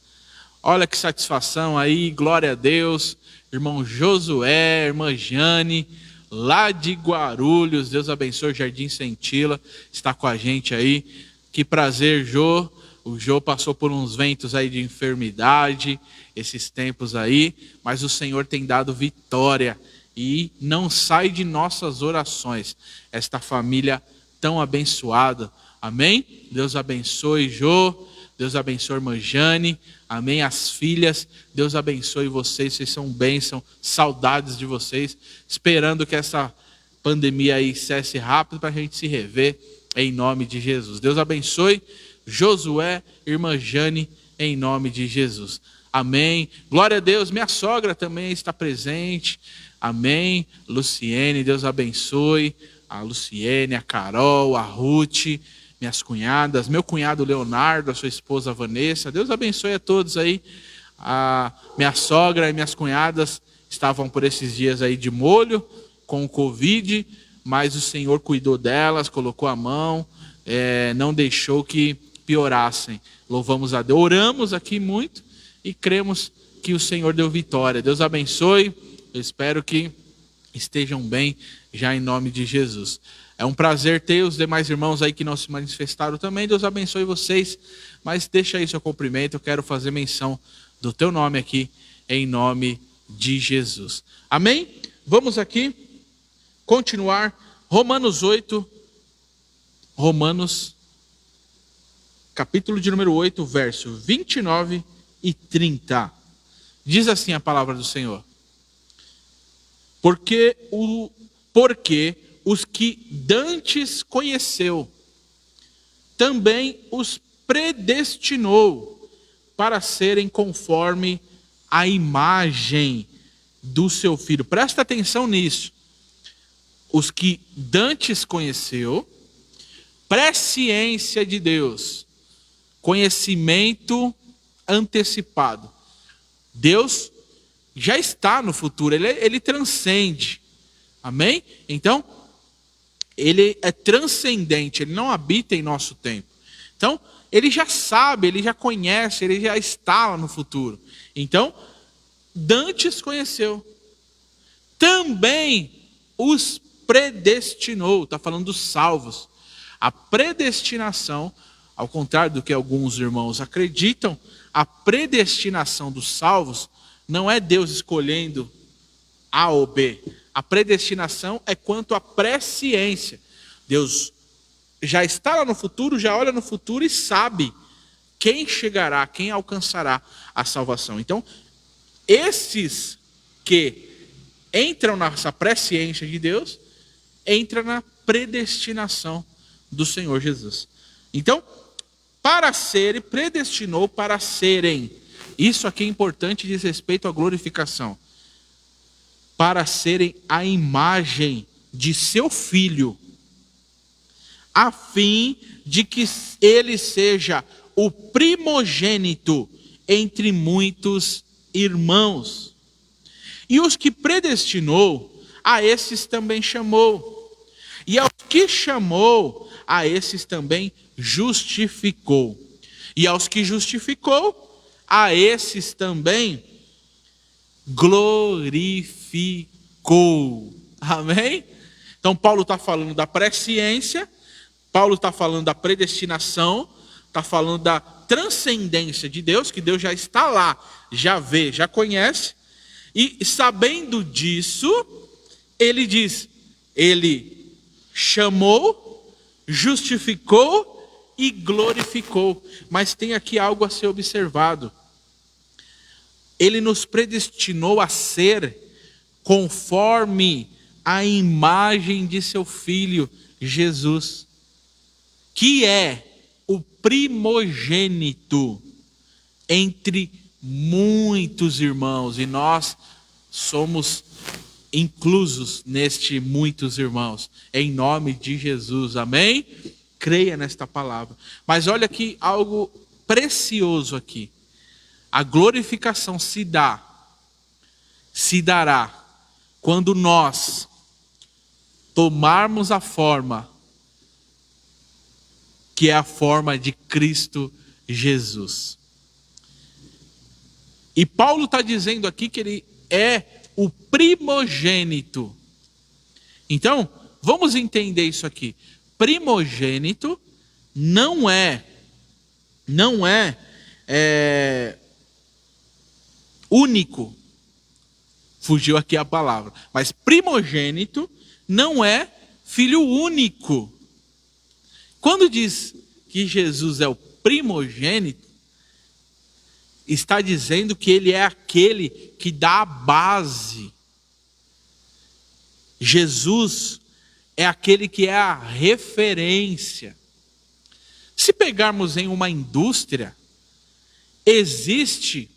A: Olha que satisfação aí, glória a Deus, irmão Josué, irmã Jane, lá de Guarulhos, Deus abençoe, Jardim Sentila, está com a gente aí. Que prazer, Jô. O Jô passou por uns ventos aí de enfermidade, esses tempos aí, mas o Senhor tem dado vitória e não sai de nossas orações esta família tão abençoada. Amém? Deus abençoe, Jô. Deus abençoe a irmã Jane, amém, as filhas, Deus abençoe vocês, vocês são bênção, saudades de vocês, esperando que essa pandemia aí cesse rápido para a gente se rever em nome de Jesus. Deus abençoe Josué, irmã Jane, em nome de Jesus. Amém. Glória a Deus. Minha sogra também está presente. Amém. Luciene, Deus abençoe. A Luciene, a Carol, a Ruth, minhas cunhadas, meu cunhado Leonardo, a sua esposa Vanessa. Deus abençoe a todos aí. A minha sogra e minhas cunhadas estavam por esses dias aí de molho com o Covid, mas o Senhor cuidou delas, colocou a mão, não deixou que piorassem. Louvamos a Deus. Oramos aqui muito e cremos que o Senhor deu vitória. Deus abençoe. Eu espero que estejam bem já em nome de Jesus. É um prazer ter os demais irmãos aí que não se manifestaram também. Deus abençoe vocês. Mas deixa aí seu cumprimento. Eu quero fazer menção do teu nome aqui em nome de Jesus. Amém? Vamos aqui continuar. Romanos 8. Romanos, capítulo de número 8, verso 29 e 30. Diz assim a palavra do Senhor. Porque os que dantes conheceu, também os predestinou para serem conforme a imagem do seu Filho. Presta atenção nisso. Os que dantes conheceu, presciência de Deus, conhecimento antecipado. Deus já está no futuro, ele transcende. Amém? Então, ele é transcendente, ele não habita em nosso tempo. Então, ele já sabe, ele já conhece, ele já está lá no futuro. Então, dantes conheceu. Também os predestinou, está falando dos salvos. A predestinação, ao contrário do que alguns irmãos acreditam, a predestinação dos salvos não é Deus escolhendo A ou B. A predestinação é quanto à presciência. Deus já está lá no futuro, já olha no futuro e sabe quem chegará, quem alcançará a salvação. Então, esses que entram nessa presciência de Deus, entram na predestinação do Senhor Jesus. Então, para serem, predestinou para serem. Isso aqui é importante, diz respeito à glorificação. Para serem a imagem de seu Filho, a fim de que ele seja o primogênito entre muitos irmãos. E os que predestinou, a esses também chamou. E aos que chamou, a esses também justificou. E aos que justificou, a esses também glorificou. Amém? Então Paulo está falando da presciência, Paulo está falando da predestinação, está falando da transcendência de Deus, que Deus já está lá, já vê, já conhece. E sabendo disso, ele diz, ele chamou, justificou e glorificou. Mas tem aqui algo a ser observado. Ele nos predestinou a ser conforme a imagem de seu Filho, Jesus, que é o primogênito entre muitos irmãos. E nós somos inclusos neste muitos irmãos. Em nome de Jesus, amém? Creia nesta palavra. Mas olha aqui algo precioso aqui. A glorificação se dará quando nós tomarmos a forma que é a forma de Cristo Jesus. E Paulo está dizendo aqui que ele é o primogênito. Então, vamos entender isso aqui. Primogênito não é único. Fugiu aqui a palavra. Mas primogênito não é filho único. Quando diz que Jesus é o primogênito, está dizendo que ele é aquele que dá a base. Jesus é aquele que é a referência. Se pegarmos em uma indústria, existe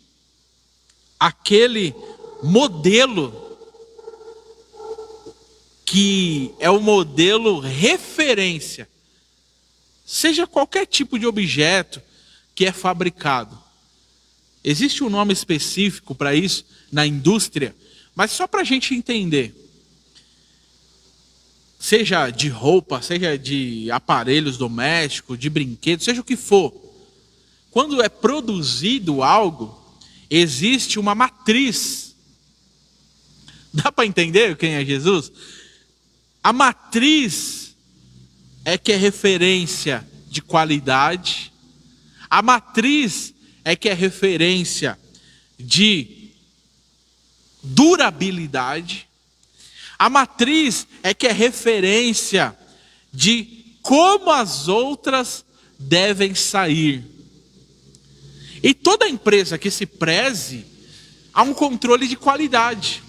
A: aquele modelo que é o modelo referência, seja qualquer tipo de objeto que é fabricado. Existe um nome específico para isso na indústria, mas só para a gente entender. Seja de roupa, seja de aparelhos domésticos, de brinquedos, seja o que for. Quando é produzido algo, existe uma matriz. Dá para entender quem é Jesus? A matriz é que é referência de qualidade. A matriz é que é referência de durabilidade. A matriz é que é referência de como as outras devem sair. E toda empresa que se preze, há um controle de qualidade.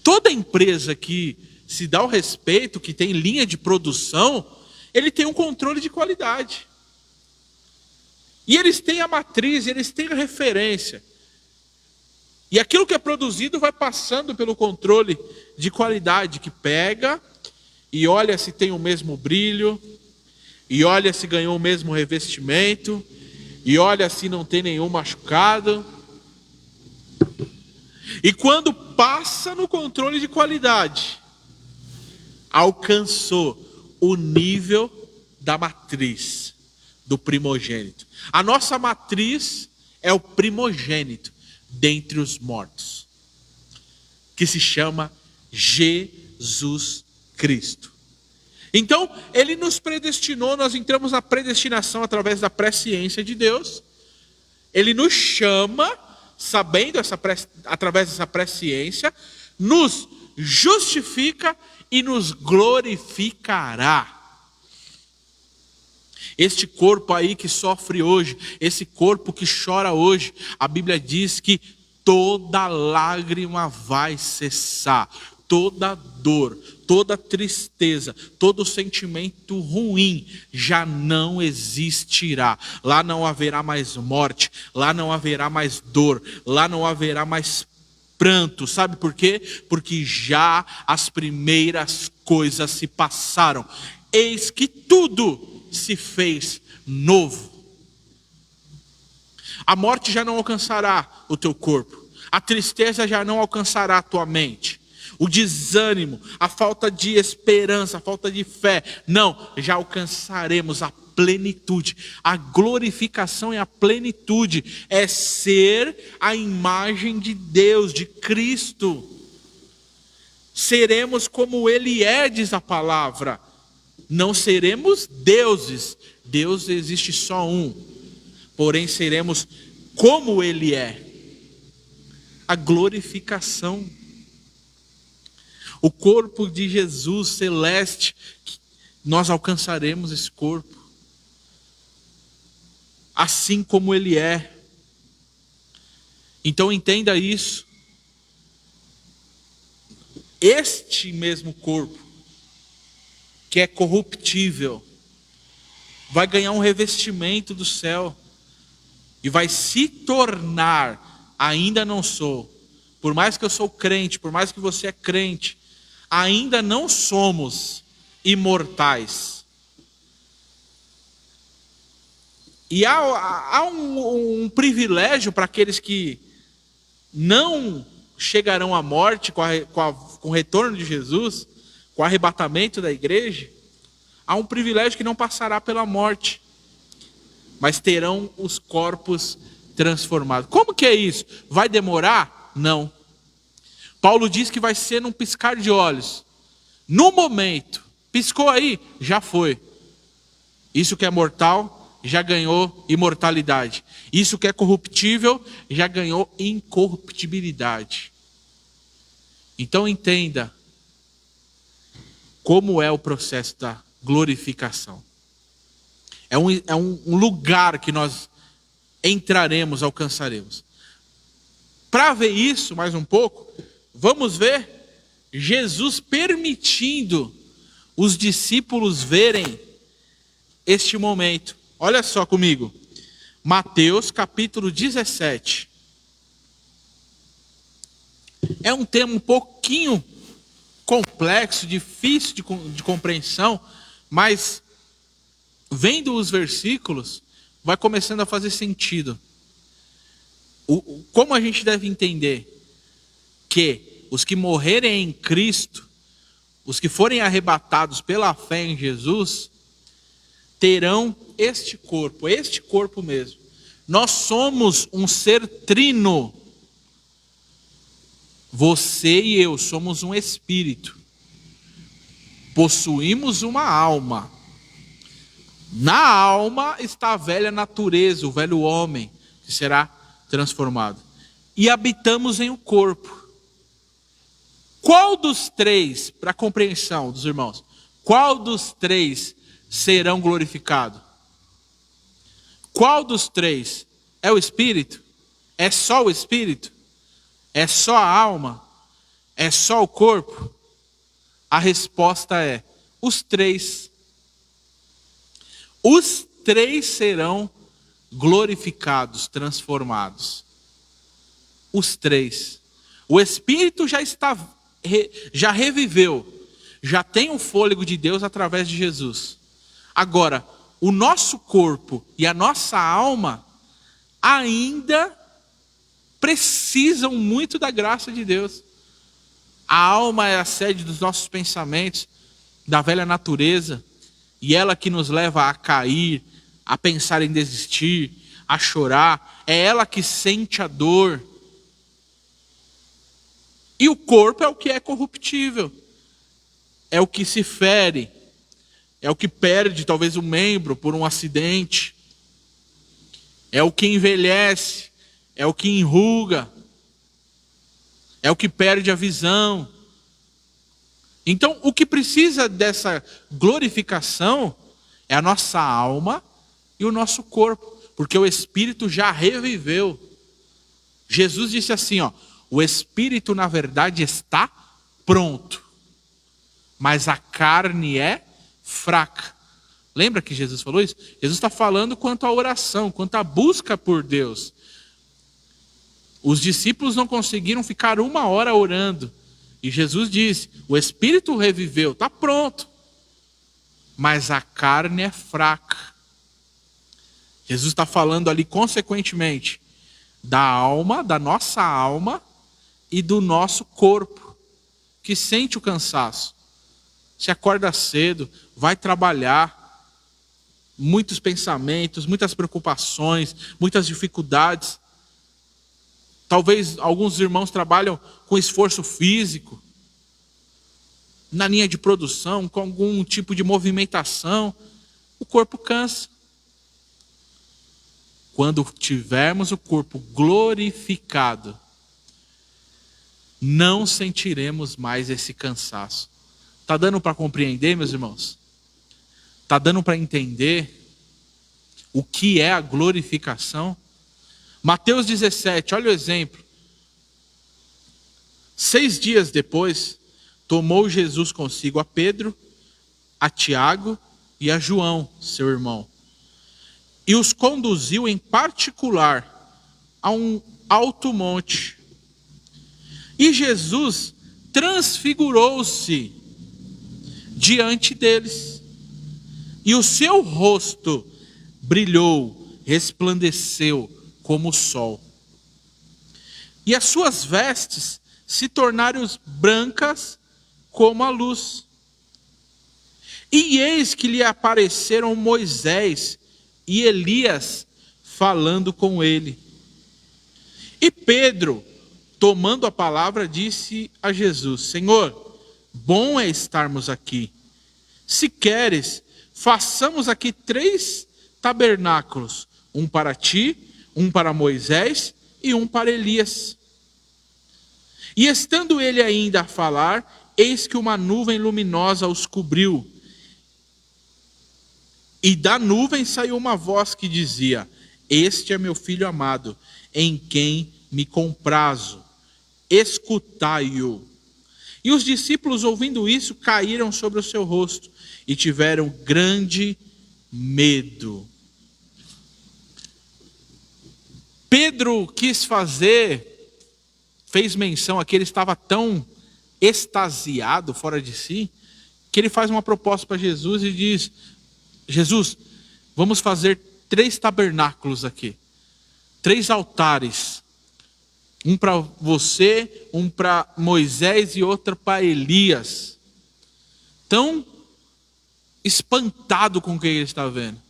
A: Toda empresa que se dá o respeito, que tem linha de produção, ele tem um controle de qualidade. E eles têm a matriz, eles têm a referência. E aquilo que é produzido vai passando pelo controle de qualidade, que pega e olha se tem o mesmo brilho, e olha se ganhou o mesmo revestimento, e olha se não tem nenhum machucado. E quando passa no controle de qualidade, alcançou o nível da matriz, do primogênito. A nossa matriz é o primogênito dentre os mortos, que se chama Jesus Cristo. Então, ele nos predestinou, nós entramos na predestinação através da presciência de Deus. Ele nos chama, sabendo através dessa presciência, nos justifica e nos glorificará. Este corpo aí que sofre hoje, esse corpo que chora hoje, a Bíblia diz que toda lágrima vai cessar, toda dor, toda tristeza, todo sentimento ruim já não existirá. Lá não haverá mais morte, lá não haverá mais dor, lá não haverá mais pranto. Sabe por quê? Porque já as primeiras coisas se passaram. Eis que tudo se fez novo. A morte já não alcançará o teu corpo. A tristeza já não alcançará a tua mente. O desânimo, a falta de esperança, a falta de fé. Não, já alcançaremos a plenitude. A glorificação e a plenitude é ser a imagem de Deus, de Cristo. Seremos como Ele é, diz a palavra. Não seremos deuses. Deus existe só um. Porém, seremos como Ele é. A glorificação. O corpo de Jesus celeste, nós alcançaremos esse corpo. Assim como Ele é. Então entenda isso. Este mesmo corpo, que é corruptível, vai ganhar um revestimento do céu e vai se tornar, ainda não sou, por mais que eu sou crente, por mais que você é crente, ainda não somos imortais. E há um privilégio para aqueles que não chegarão à morte com o retorno de Jesus, com o arrebatamento da igreja. Há um privilégio que não passará pela morte, mas terão os corpos transformados. Como que é isso? Vai demorar? Não. Paulo diz que vai ser num piscar de olhos. No momento, piscou aí, já foi. Isso que é mortal, já ganhou imortalidade. Isso que é corruptível, já ganhou incorruptibilidade. Então entenda como é o processo da glorificação. É um lugar que nós entraremos, alcançaremos. Para ver isso mais um pouco, vamos ver Jesus permitindo os discípulos verem este momento. Olha só comigo. Mateus capítulo 17. É um tema um pouquinho complexo, difícil de compreensão, mas vendo os versículos, vai começando a fazer sentido. Como a gente deve entender que os que morrerem em Cristo, os que forem arrebatados pela fé em Jesus, terão este corpo mesmo. Nós somos um ser trino. Você e eu somos um espírito. Possuímos uma alma. Na alma está a velha natureza, o velho homem, que será transformado. E habitamos em um corpo. Qual dos três, para a compreensão dos irmãos, qual dos três serão glorificados? Qual dos três? É o espírito? É só o espírito? É só a alma? É só o corpo? A resposta é: os três. Os três serão glorificados, transformados. Os três. O espírito já reviveu, já tem o fôlego de Deus através de Jesus. Agora, o nosso corpo e a nossa alma ainda precisam muito da graça de Deus. A alma é a sede dos nossos pensamentos, da velha natureza, e ela que nos leva a cair, a pensar em desistir, a chorar. É ela que sente a dor. E o corpo é o que é corruptível, é o que se fere, é o que perde talvez um membro por um acidente, é o que envelhece, é o que enruga, é o que perde a visão. Então, o que precisa dessa glorificação é a nossa alma e o nosso corpo, porque o Espírito já reviveu. Jesus disse assim, o Espírito na verdade está pronto, mas a carne é fraca. Lembra que Jesus falou isso? Jesus está falando quanto à oração, quanto à busca por Deus. Os discípulos não conseguiram ficar 1 hora orando. E Jesus disse, o Espírito reviveu, está pronto. Mas a carne é fraca. Jesus está falando ali, consequentemente, da alma, da nossa alma e do nosso corpo, que sente o cansaço. Se acorda cedo, vai trabalhar, muitos pensamentos, muitas preocupações, muitas dificuldades. Talvez alguns irmãos trabalham com esforço físico, na linha de produção, com algum tipo de movimentação. O corpo cansa. Quando tivermos o corpo glorificado, não sentiremos mais esse cansaço. Está dando para compreender, meus irmãos? Está dando para entender o que é a glorificação? Mateus 17, olha o exemplo. 6 dias depois, tomou Jesus consigo a Pedro, a Tiago e a João, seu irmão, e os conduziu em particular a um alto monte. E Jesus transfigurou-se diante deles, e o seu rosto brilhou, resplandeceu como o sol. E as suas vestes se tornaram brancas como a luz. E eis que lhe apareceram Moisés e Elias falando com ele. E Pedro, tomando a palavra, disse a Jesus, Senhor, bom é estarmos aqui. Se queres, façamos aqui 3 tabernáculos, um para ti, um para Moisés e um para Elias. E estando ele ainda a falar, eis que uma nuvem luminosa os cobriu. E da nuvem saiu uma voz que dizia, Este é meu filho amado, em quem me comprazo. Escutai-o. E os discípulos, ouvindo isso, caíram sobre o seu rosto e tiveram grande medo. Pedro fez menção aqui, ele estava tão extasiado, fora de si, que ele faz uma proposta para Jesus e diz: Jesus, vamos fazer 3 tabernáculos aqui, 3 altares, um para você, um para Moisés e outro para Elias. Tão espantado com o que ele está vendo.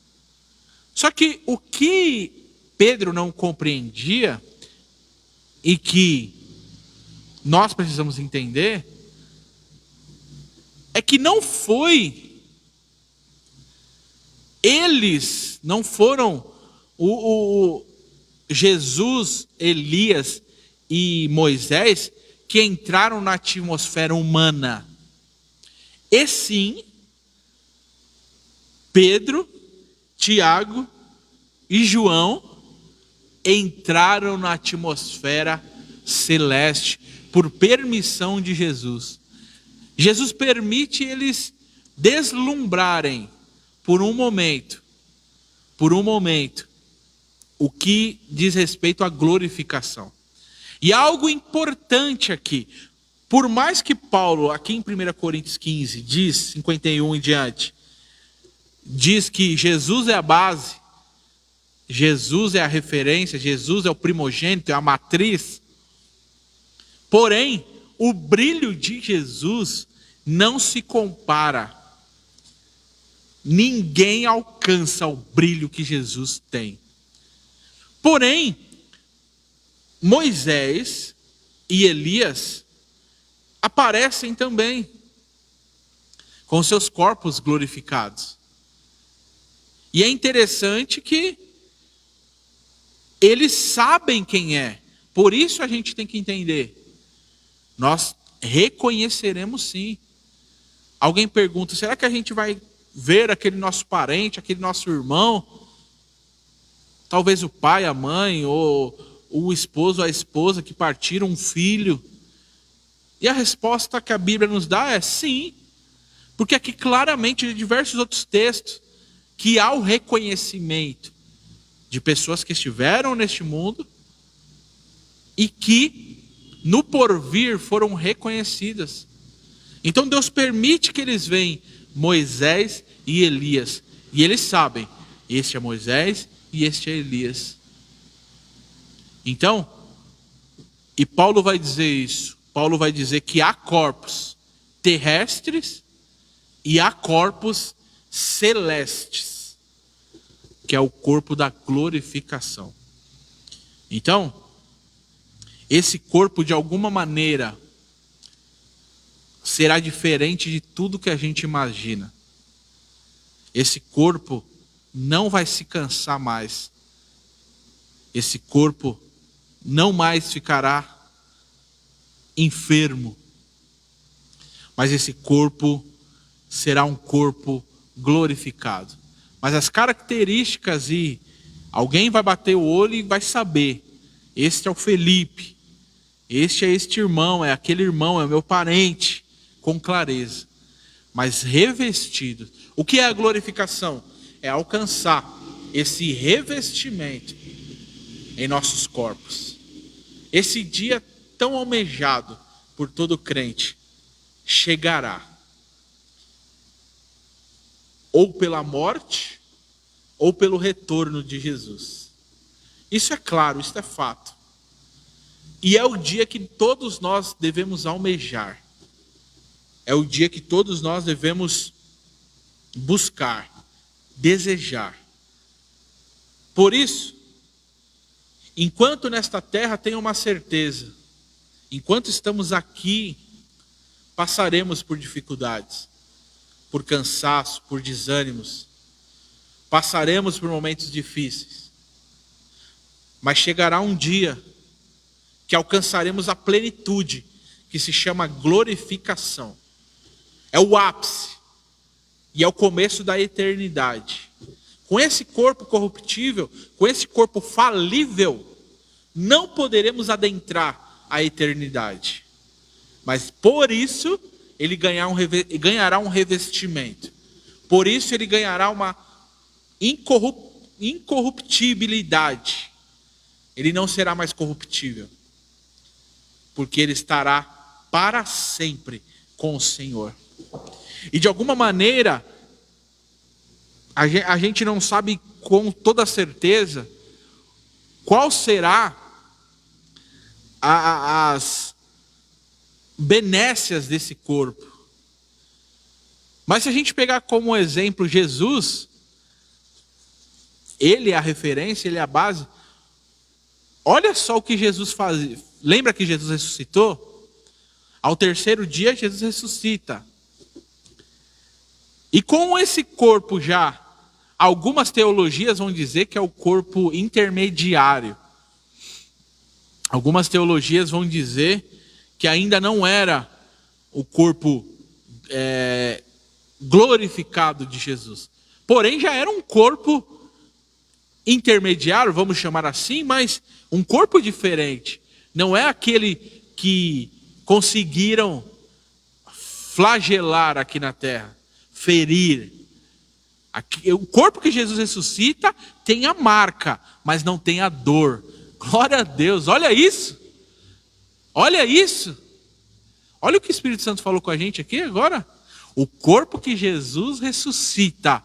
A: Só que o que Pedro não compreendia, e que nós precisamos entender, é que não foram o Jesus, Elias e Moisés que entraram na atmosfera humana. E sim, Pedro, Tiago e João entraram na atmosfera celeste por permissão de Jesus. Jesus permite eles deslumbrarem por um momento, o que diz respeito à glorificação. E algo importante aqui, por mais que Paulo, aqui em 1 Coríntios 15, diz, 51 em diante, diz que Jesus é a base, Jesus é a referência, Jesus é o primogênito, é a matriz. Porém, o brilho de Jesus não se compara. Ninguém alcança o brilho que Jesus tem. Porém, Moisés e Elias aparecem também com seus corpos glorificados. E é interessante que eles sabem quem é. Por isso a gente tem que entender. Nós reconheceremos sim. Alguém pergunta, será que a gente vai ver aquele nosso parente, aquele nosso irmão? Talvez o pai, a mãe, ou o esposo, a esposa que partiram um filho. E a resposta que a Bíblia nos dá é sim. Porque aqui claramente, em diversos outros textos, que há o reconhecimento de pessoas que estiveram neste mundo e que no porvir foram reconhecidas. Então Deus permite que eles vejam Moisés e Elias. E eles sabem, este é Moisés e este é Elias. Então, e Paulo vai dizer isso. Paulo vai dizer que há corpos terrestres e há corpos celestes, que é o corpo da glorificação. Então, esse corpo de alguma maneira será diferente de tudo que a gente imagina. Esse corpo não vai se cansar mais. Esse corpo não mais ficará enfermo. Mas esse corpo será um corpo glorificado. Mas as características, e alguém vai bater o olho e vai saber. Este é o Felipe. Este é este irmão, é aquele irmão, é o meu parente. Com clareza. Mas revestido. O que é a glorificação? É alcançar esse revestimento em nossos corpos. Esse dia tão almejado por todo crente chegará. Ou pela morte, ou pelo retorno de Jesus. Isso é claro, isso é fato. E é o dia que todos nós devemos almejar. É o dia que todos nós devemos buscar, desejar. Por isso, enquanto nesta terra tenha uma certeza, enquanto estamos aqui, passaremos por dificuldades, por cansaço, por desânimos, passaremos por momentos difíceis. Mas chegará um dia que alcançaremos a plenitude, que se chama glorificação. É o ápice e é o começo da eternidade, com esse corpo corruptível, com esse corpo falível, não poderemos adentrar a eternidade. Mas por isso ele ganhará um revestimento. Por isso ele ganhará uma incorruptibilidade. Ele não será mais corruptível, porque ele estará para sempre com o Senhor. E de alguma maneira, a gente não sabe com toda certeza qual será as benécias desse corpo. Mas se a gente pegar como exemplo Jesus, ele é a referência, ele é a base. Olha só o que Jesus fazia. Lembra que Jesus ressuscitou? Ao terceiro dia, Jesus ressuscita. E com esse corpo já, algumas teologias vão dizer que é o corpo intermediário. Algumas teologias vão dizer que ainda não era o corpo glorificado de Jesus. Porém, já era um corpo intermediário, vamos chamar assim, mas um corpo diferente. Não é aquele que conseguiram flagelar aqui na terra, ferir. O corpo que Jesus ressuscita tem a marca, mas não tem a dor. Glória a Deus, olha isso. Olha isso. Olha o que o Espírito Santo falou com a gente aqui agora. O corpo que Jesus ressuscita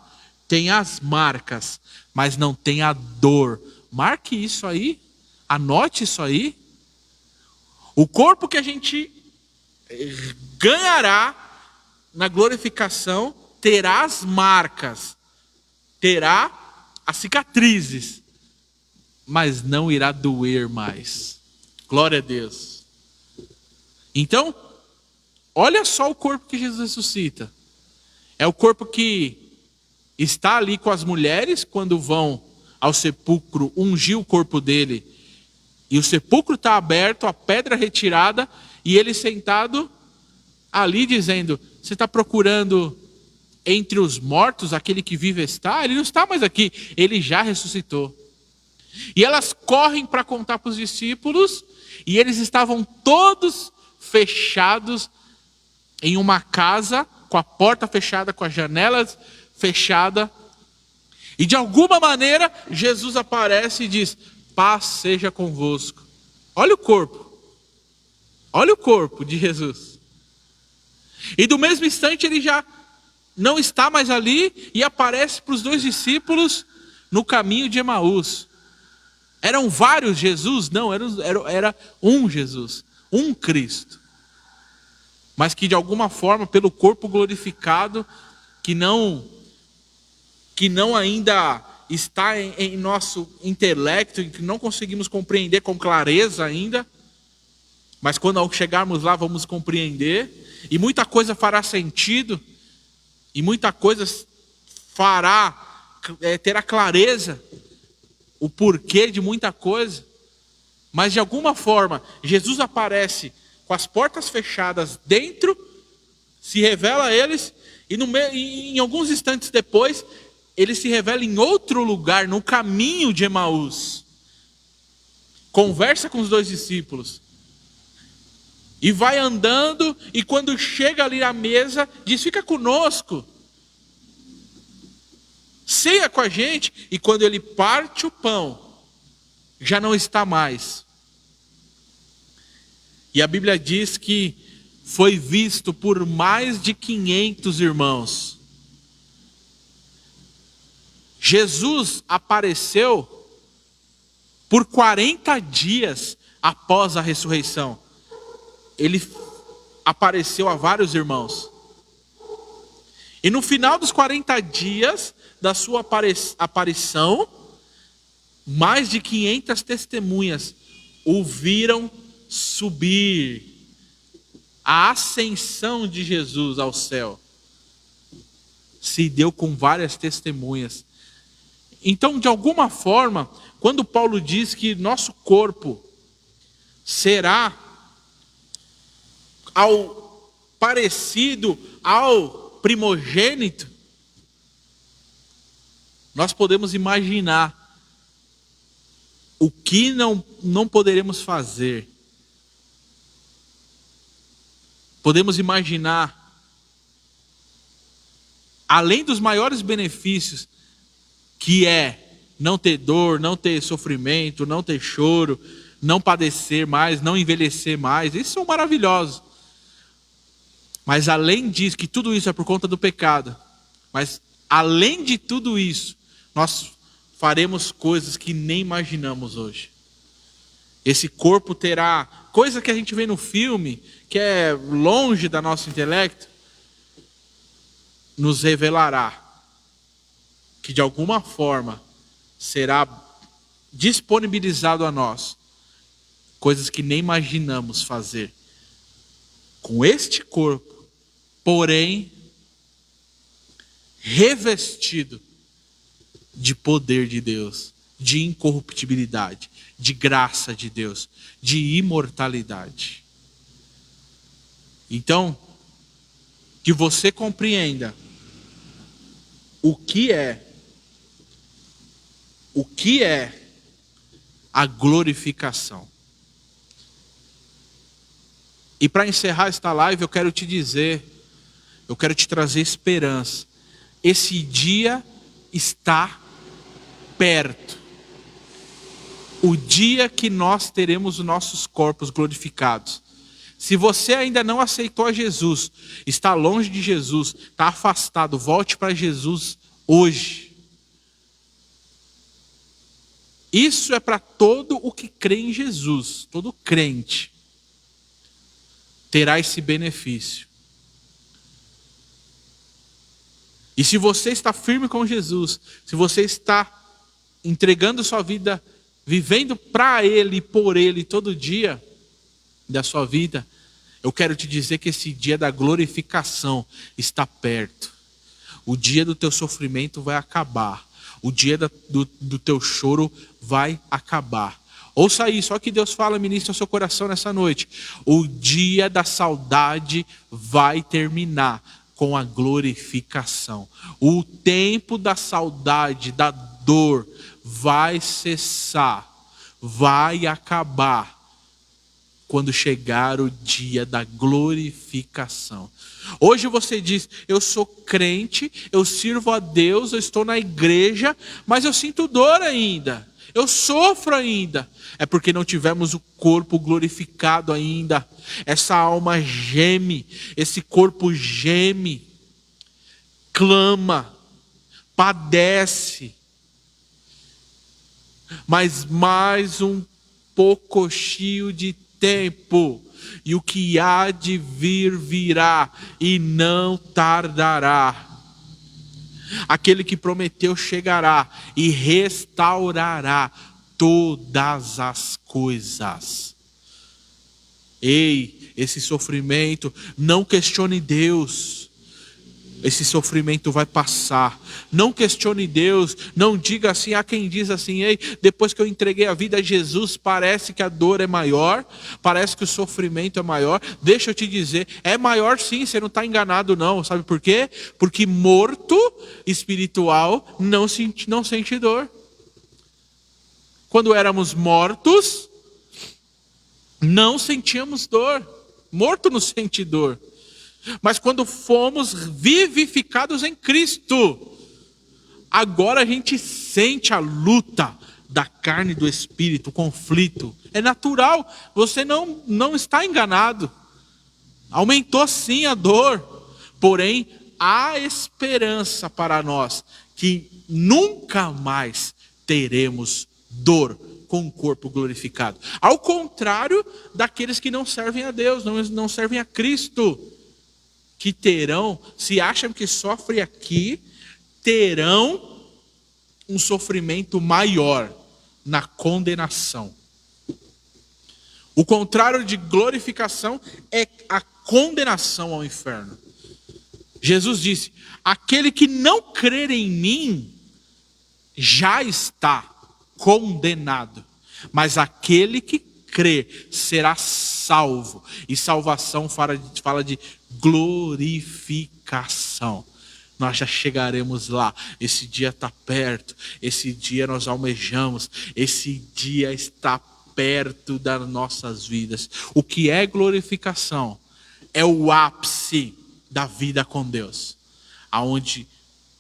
A: tem as marcas, mas não tem a dor. Marque isso aí, anote isso aí. O corpo que a gente ganhará na glorificação terá as marcas, terá as cicatrizes, mas não irá doer mais. Glória a Deus. Então, olha só o corpo que Jesus ressuscita. É o corpo que está ali com as mulheres quando vão ao sepulcro ungir o corpo dele. E o sepulcro está aberto, a pedra retirada, e ele sentado ali dizendo: você está procurando entre os mortos aquele que vive está? Ele não está mais aqui, ele já ressuscitou. E elas correm para contar para os discípulos, e eles estavam todos fechados em uma casa, com a porta fechada, com as janelas fechadas. E de alguma maneira, Jesus aparece e diz: paz seja convosco. Olha o corpo. Olha o corpo de Jesus. E do mesmo instante ele já não está mais ali e aparece para os dois discípulos no caminho de Emaús. Eram vários Jesus? Não, era um Jesus, um Cristo. Mas que de alguma forma, pelo corpo glorificado, que não ainda está em nosso intelecto, que não conseguimos compreender com clareza ainda, mas quando ao chegarmos lá vamos compreender, e muita coisa fará sentido, e muita coisa terá clareza, o porquê de muita coisa, mas de alguma forma, Jesus aparece com as portas fechadas dentro, se revela a eles, e em alguns instantes depois, ele se revela em outro lugar, no caminho de Emaús. Conversa com os dois discípulos. E vai andando, e quando chega ali à mesa, diz: fica conosco. Ceia com a gente. E quando ele parte o pão, já não está mais. E a Bíblia diz que foi visto por mais de 500 irmãos. Jesus apareceu por 40 dias após a ressurreição. Ele apareceu a vários irmãos. E no final dos 40 dias da sua aparição, mais de 500 testemunhas o viram subir. A ascensão de Jesus ao céu se deu com várias testemunhas. Então, de alguma forma, quando Paulo diz que nosso corpo será parecido ao primogênito,
B: Nós podemos imaginar o que não poderemos fazer. Podemos imaginar, além dos maiores benefícios, que é não ter dor, não ter sofrimento, não ter choro, não padecer mais, não envelhecer mais. Isso são maravilhosos. Mas além disso, que tudo isso é por conta do pecado. Mas além de tudo isso, nós faremos coisas que nem imaginamos hoje. Esse corpo terá coisa que a gente vê no filme, que é longe da nosso intelecto, nos revelará que de alguma forma será disponibilizado a nós coisas que nem imaginamos fazer com este corpo, porém revestido de poder de Deus, de incorruptibilidade, de graça de Deus, de imortalidade. Então, que você compreenda o que é a glorificação. E para encerrar esta live, eu quero te trazer esperança. Esse dia está perto. O dia que nós teremos os nossos corpos glorificados. Se você ainda não aceitou a Jesus, está longe de Jesus, está afastado, volte para Jesus hoje. Isso é para todo o que crê em Jesus, todo crente terá esse benefício. E se você está firme com Jesus, se você está entregando sua vida, vivendo para Ele e por Ele todo dia da sua vida, eu quero te dizer que esse dia da glorificação está perto. O dia do teu sofrimento vai acabar. O dia do teu choro vai acabar. Ouça isso, olha o que Deus fala, ministra ao seu coração nessa noite. O dia da saudade vai terminar com a glorificação. O tempo da saudade, da dor, vai cessar, vai acabar quando chegar o dia da glorificação. Hoje você diz, eu sou crente, eu sirvo a Deus, eu estou na igreja, mas eu sinto dor ainda, eu sofro ainda. É porque não tivemos o corpo glorificado ainda. Essa alma geme, esse corpo geme, clama, padece. Mas mais um pouquinho de tempo, e o que há de vir virá, e não tardará. Aquele que prometeu chegará e restaurará todas as coisas. Ei, esse sofrimento, não questione Deus. Esse sofrimento vai passar. Não questione Deus. Não diga assim, há quem diz assim, ei, depois que eu entreguei a vida a Jesus, parece que a dor é maior, parece que o sofrimento é maior. Deixa eu te dizer, é maior sim, você não está enganado não. Sabe por quê? Porque morto espiritual não sente dor. Quando éramos mortos, não sentíamos dor. Morto não sente dor. Mas quando fomos vivificados em Cristo, agora a gente sente a luta da carne e do espírito, o conflito. É natural, você não está enganado. Aumentou sim a dor, porém há esperança para nós, que nunca mais teremos dor com o corpo glorificado. Ao contrário daqueles que não servem a Deus, não servem a Cristo, que terão, se acham que sofrem aqui, terão um sofrimento maior na condenação. O contrário de glorificação é a condenação ao inferno. Jesus disse, aquele que não crer em mim já está condenado, mas aquele que crer será salvo. E salvação fala de glorificação. nós já chegaremos lá. Esse dia está perto, esse dia nós almejamos, esse dia está perto das nossas vidas. O que é glorificação? É o ápice da vida com Deus, aonde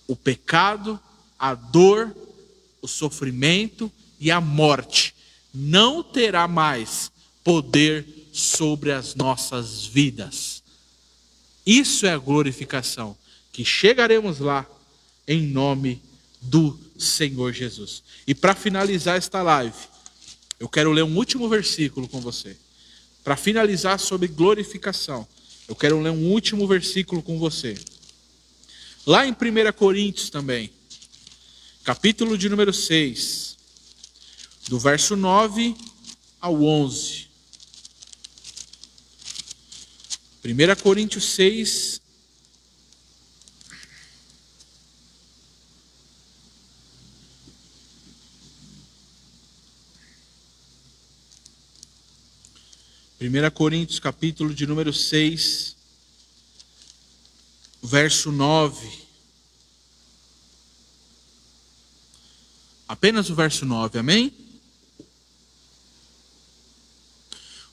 B: o pecado, a dor, o sofrimento e a morte não terá mais poder sobre as nossas vidas. Isso é a glorificação, que chegaremos lá em nome do Senhor Jesus. E para finalizar esta live, eu quero ler um último versículo com você. Para finalizar sobre glorificação, eu quero ler um último versículo com você. Lá em 1 Coríntios também, capítulo de número 6, do verso 9 ao 11. 1 Coríntios 6, capítulo de número 6, verso 9. Apenas o verso 9, amém?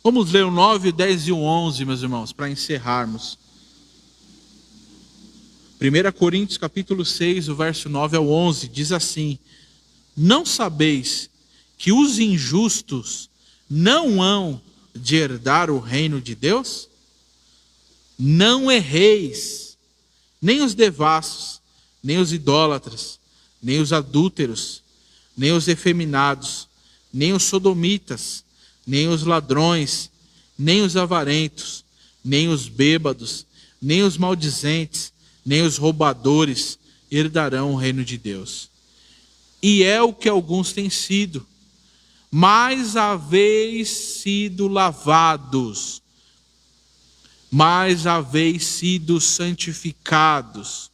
B: Vamos ler o 9, o 10 e o 11, meus irmãos, para encerrarmos. 1 Coríntios capítulo 6, o verso 9 ao 11, diz assim: não sabeis que os injustos não hão de herdar o reino de Deus? Não erreis, nem os devassos, nem os idólatras, nem os adúlteros, nem os efeminados, nem os sodomitas, nem os ladrões, nem os avarentos, nem os bêbados, nem os maldizentes, nem os roubadores herdarão o reino de Deus. E é o que alguns têm sido, mas haveis sido lavados, mas haveis sido santificados,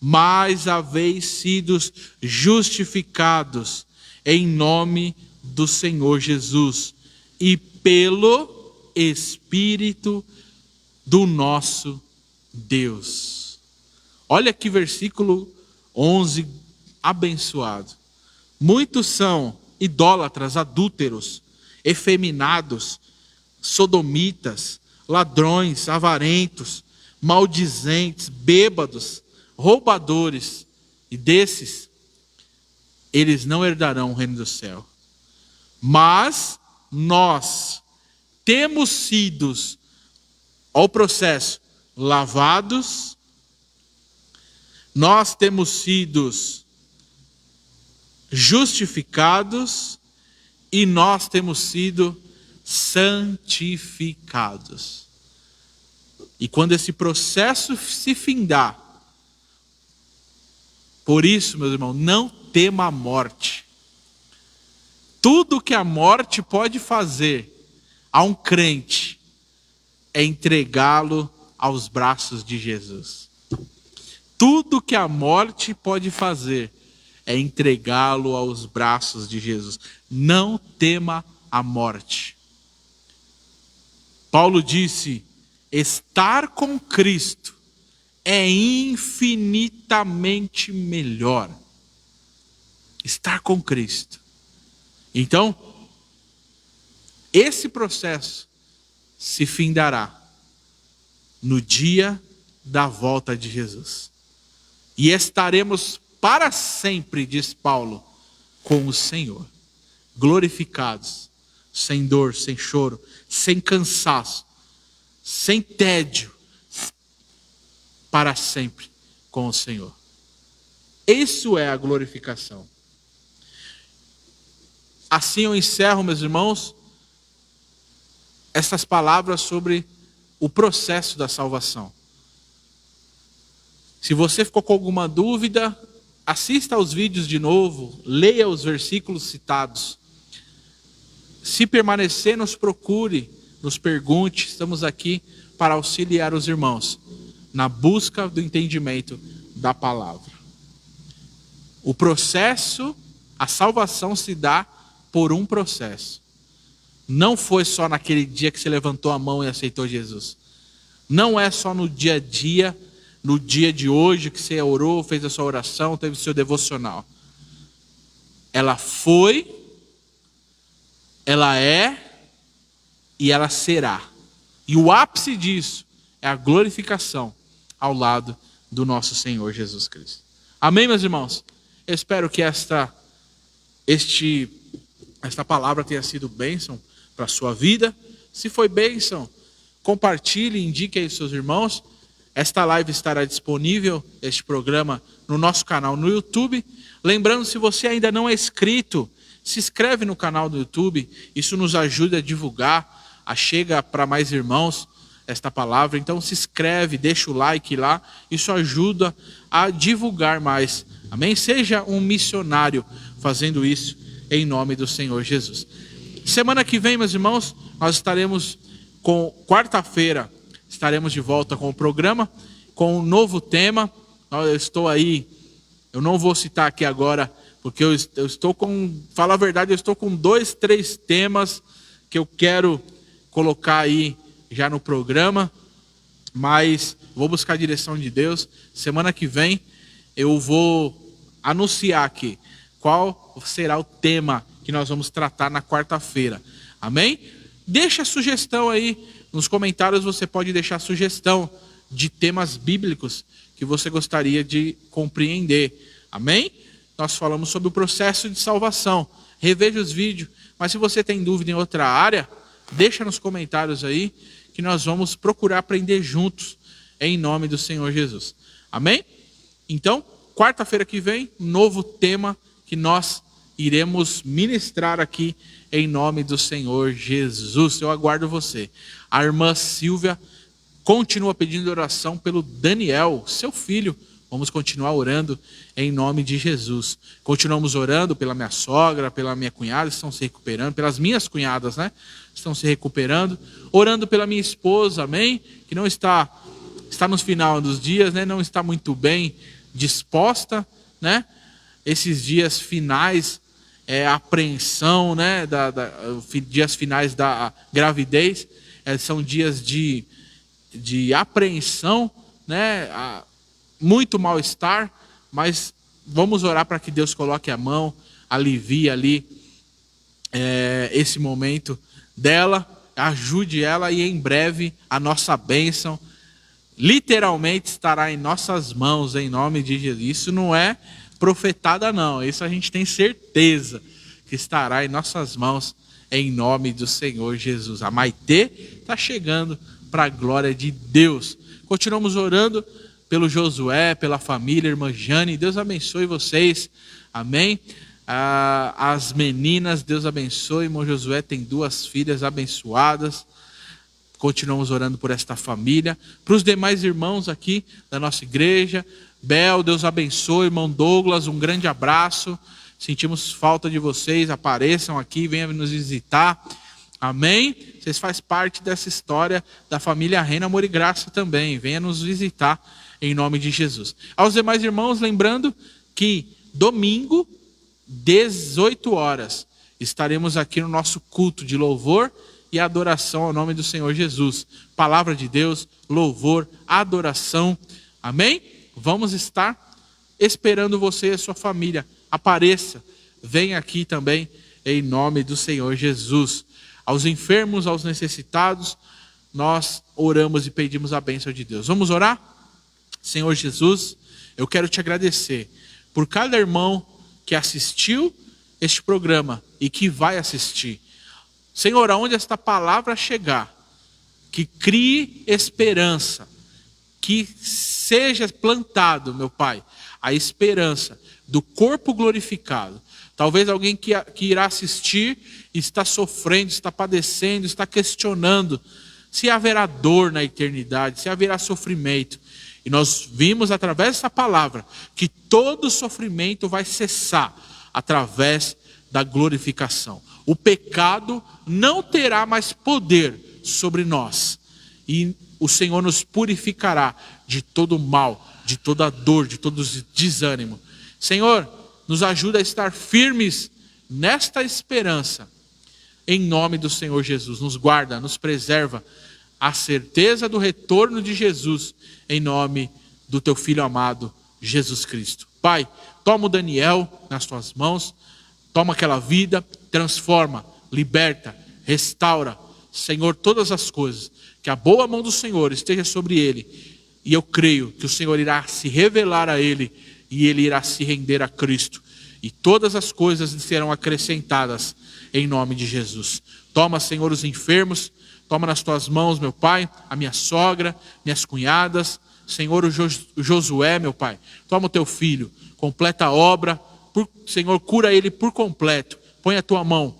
B: mas haveis sido justificados em nome do Senhor Jesus e pelo Espírito do nosso Deus. Olha que versículo 11 abençoado. Muitos são idólatras, adúlteros, efeminados, sodomitas, ladrões, avarentos, maldizentes, bêbados, roubadores, e desses, eles não herdarão o reino do céu. Mas nós temos sido, ao processo, lavados, nós temos sido justificados e nós temos sido santificados. E quando esse processo se findar, por isso, meus irmãos, não tema a morte. Tudo que a morte pode fazer a um crente é entregá-lo aos braços de Jesus. Tudo que a morte pode fazer é entregá-lo aos braços de Jesus. Não tema a morte. Paulo disse: estar com Cristo é infinitamente melhor. Estar com Cristo. Então, esse processo se findará no dia da volta de Jesus. E estaremos para sempre, diz Paulo, com o Senhor, glorificados, sem dor, sem choro, sem cansaço, sem tédio, para sempre com o Senhor. Isso é a glorificação. Assim eu encerro, meus irmãos, essas palavras sobre o processo da salvação. Se você ficou com alguma dúvida, assista aos vídeos de novo, leia os versículos citados. Se permanecer, nos procure, nos pergunte, estamos aqui para auxiliar os irmãos na busca do entendimento da palavra. O processo, a salvação se dá por um processo. Não foi só naquele dia que você levantou a mão e aceitou Jesus. Não é só no dia a dia no dia de hoje que você orou, fez a sua oração, teve o seu devocional. Ela foi, ela é e ela será. E o ápice disso é a glorificação ao lado do nosso Senhor Jesus Cristo. Amém, meus irmãos? Eu espero que esta palavra tenha sido bênção para a sua vida. Se foi bênção, compartilhe, indique aí aos seus irmãos. Esta live estará disponível, este programa, no nosso canal no YouTube. Lembrando, se você ainda não é inscrito, se inscreve no canal do YouTube. Isso nos ajuda a divulgar, chega para mais irmãos esta palavra. Então se inscreve, deixa o like lá. Isso ajuda a divulgar mais. Amém? Seja um missionário fazendo isso em nome do Senhor Jesus. Semana que vem, meus irmãos, nós estaremos quarta-feira, estaremos de volta com o programa, com um novo tema. Eu estou aí, eu não vou citar aqui agora, porque eu estou falar a verdade, eu estou com 2, 3 temas que eu quero colocar aí já no programa, mas vou buscar a direção de Deus. Semana que vem eu vou anunciar aqui qual será o tema que nós vamos tratar na quarta-feira. Amém? Deixa a sugestão aí nos comentários, você pode deixar sugestão de temas bíblicos que você gostaria de compreender. Amém? Nós falamos sobre o processo de salvação. Reveja os vídeos, mas se você tem dúvida em outra área, deixa nos comentários aí que nós vamos procurar aprender juntos em nome do Senhor Jesus. Amém? Então, quarta-feira que vem, novo tema que nós iremos ministrar aqui em nome do Senhor Jesus. Eu aguardo você. A irmã Silvia continua pedindo oração pelo Daniel, seu filho. Vamos continuar orando em nome de Jesus. Continuamos orando pela minha sogra, pela minha cunhada, estão se recuperando, pelas minhas cunhadas, né? Estão se recuperando. Orando pela minha esposa, amém? Que não está nos final dos dias, né? Não está muito bem disposta, né? Esses dias finais, a apreensão, né? Dias finais da gravidez, são dias de apreensão, né? Muito mal-estar, mas vamos orar para que Deus coloque a mão, alivie ali esse momento dela, ajude ela e em breve a nossa bênção literalmente estará em nossas mãos, em nome de Jesus. Isso não é profetada não, isso a gente tem certeza que estará em nossas mãos em nome do Senhor Jesus. A Maitê está chegando para a glória de Deus. Continuamos orando pelo Josué, pela família, irmã Jane. Deus abençoe vocês. Amém? As meninas, Deus abençoe. Irmão Josué tem 2 filhas abençoadas. Continuamos orando por esta família. Para os demais irmãos aqui da nossa igreja. Bel, Deus abençoe. Irmão Douglas, um grande abraço. Sentimos falta de vocês. Apareçam aqui, venham nos visitar. Amém? Vocês fazem parte dessa história da família Reina Amor e Graça também. Venha nos visitar em nome de Jesus. Aos demais irmãos, lembrando que domingo, 18 horas, estaremos aqui no nosso culto de louvor e adoração ao nome do Senhor Jesus. Palavra de Deus, louvor, adoração. Amém? Vamos estar esperando você e a sua família. Apareça, venha aqui também em nome do Senhor Jesus. Aos enfermos, aos necessitados, nós oramos e pedimos a bênção de Deus. Vamos orar? Senhor Jesus, eu quero te agradecer por cada irmão que assistiu este programa e que vai assistir. Senhor, aonde esta palavra chegar, que crie esperança, que seja plantado, meu Pai, a esperança do corpo glorificado. Talvez alguém que irá assistir está sofrendo, está padecendo, está questionando se haverá dor na eternidade, se haverá sofrimento. E nós vimos através dessa palavra que todo sofrimento vai cessar através da glorificação. O pecado não terá mais poder sobre nós. E o Senhor nos purificará de todo mal, de toda dor, de todo desânimo. Senhor, nos ajuda a estar firmes nesta esperança. Em nome do Senhor Jesus, nos guarda, nos preserva a certeza do retorno de Jesus, em nome do teu Filho amado, Jesus Cristo. Pai, toma o Daniel nas tuas mãos, toma aquela vida, transforma, liberta, restaura, Senhor, todas as coisas. Que a boa mão do Senhor esteja sobre ele. E eu creio que o Senhor irá se revelar a ele e ele irá se render a Cristo. E todas as coisas serão acrescentadas em nome de Jesus. Toma, Senhor, os enfermos, toma nas tuas mãos, meu Pai, a minha sogra, minhas cunhadas, Senhor, o Josué, meu Pai. Toma o teu filho, completa a obra, Senhor, cura ele por completo. Põe a tua mão,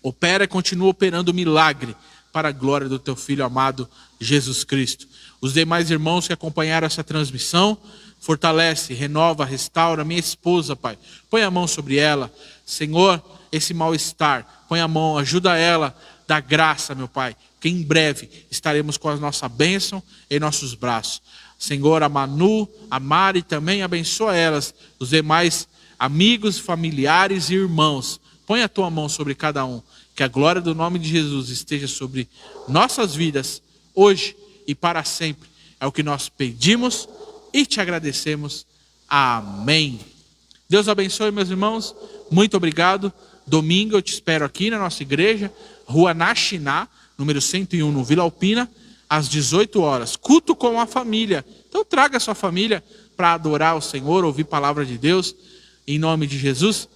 B: opera e continua operando milagre para a glória do teu Filho amado, Jesus Cristo. Os demais irmãos que acompanharam essa transmissão, fortalece, renova, restaura minha esposa, Pai. Põe a mão sobre ela, Senhor, esse mal-estar. Põe a mão, ajuda ela, dá graça, meu Pai, que em breve estaremos com a nossa bênção em nossos braços. Senhor, a Manu, a Mari também, abençoa elas, os demais amigos, familiares e irmãos. Põe a tua mão sobre cada um, que a glória do nome de Jesus esteja sobre nossas vidas, hoje e para sempre. É o que nós pedimos e te agradecemos. Amém. Deus abençoe, meus irmãos. Muito obrigado. Domingo eu te espero aqui na nossa igreja, Rua Naxiná, número 101, no Vila Alpina, às 18 horas. Culto com a família. Então traga a sua família para adorar o Senhor, ouvir a palavra de Deus, em nome de Jesus.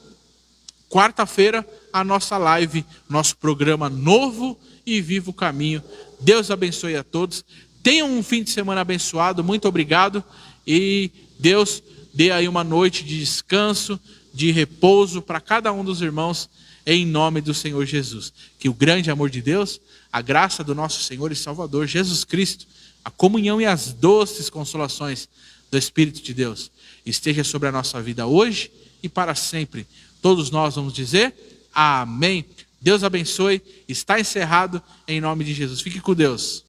B: Quarta-feira, a nossa live, nosso programa Novo e Vivo Caminho. Deus abençoe a todos. Tenham um fim de semana abençoado. Muito obrigado. E Deus dê aí uma noite de descanso, de repouso para cada um dos irmãos, em nome do Senhor Jesus. Que o grande amor de Deus, a graça do nosso Senhor e Salvador Jesus Cristo, a comunhão e as doces consolações do Espírito de Deus esteja sobre a nossa vida hoje e para sempre. Todos nós vamos dizer amém. Deus abençoe. Está encerrado em nome de Jesus. Fique com Deus.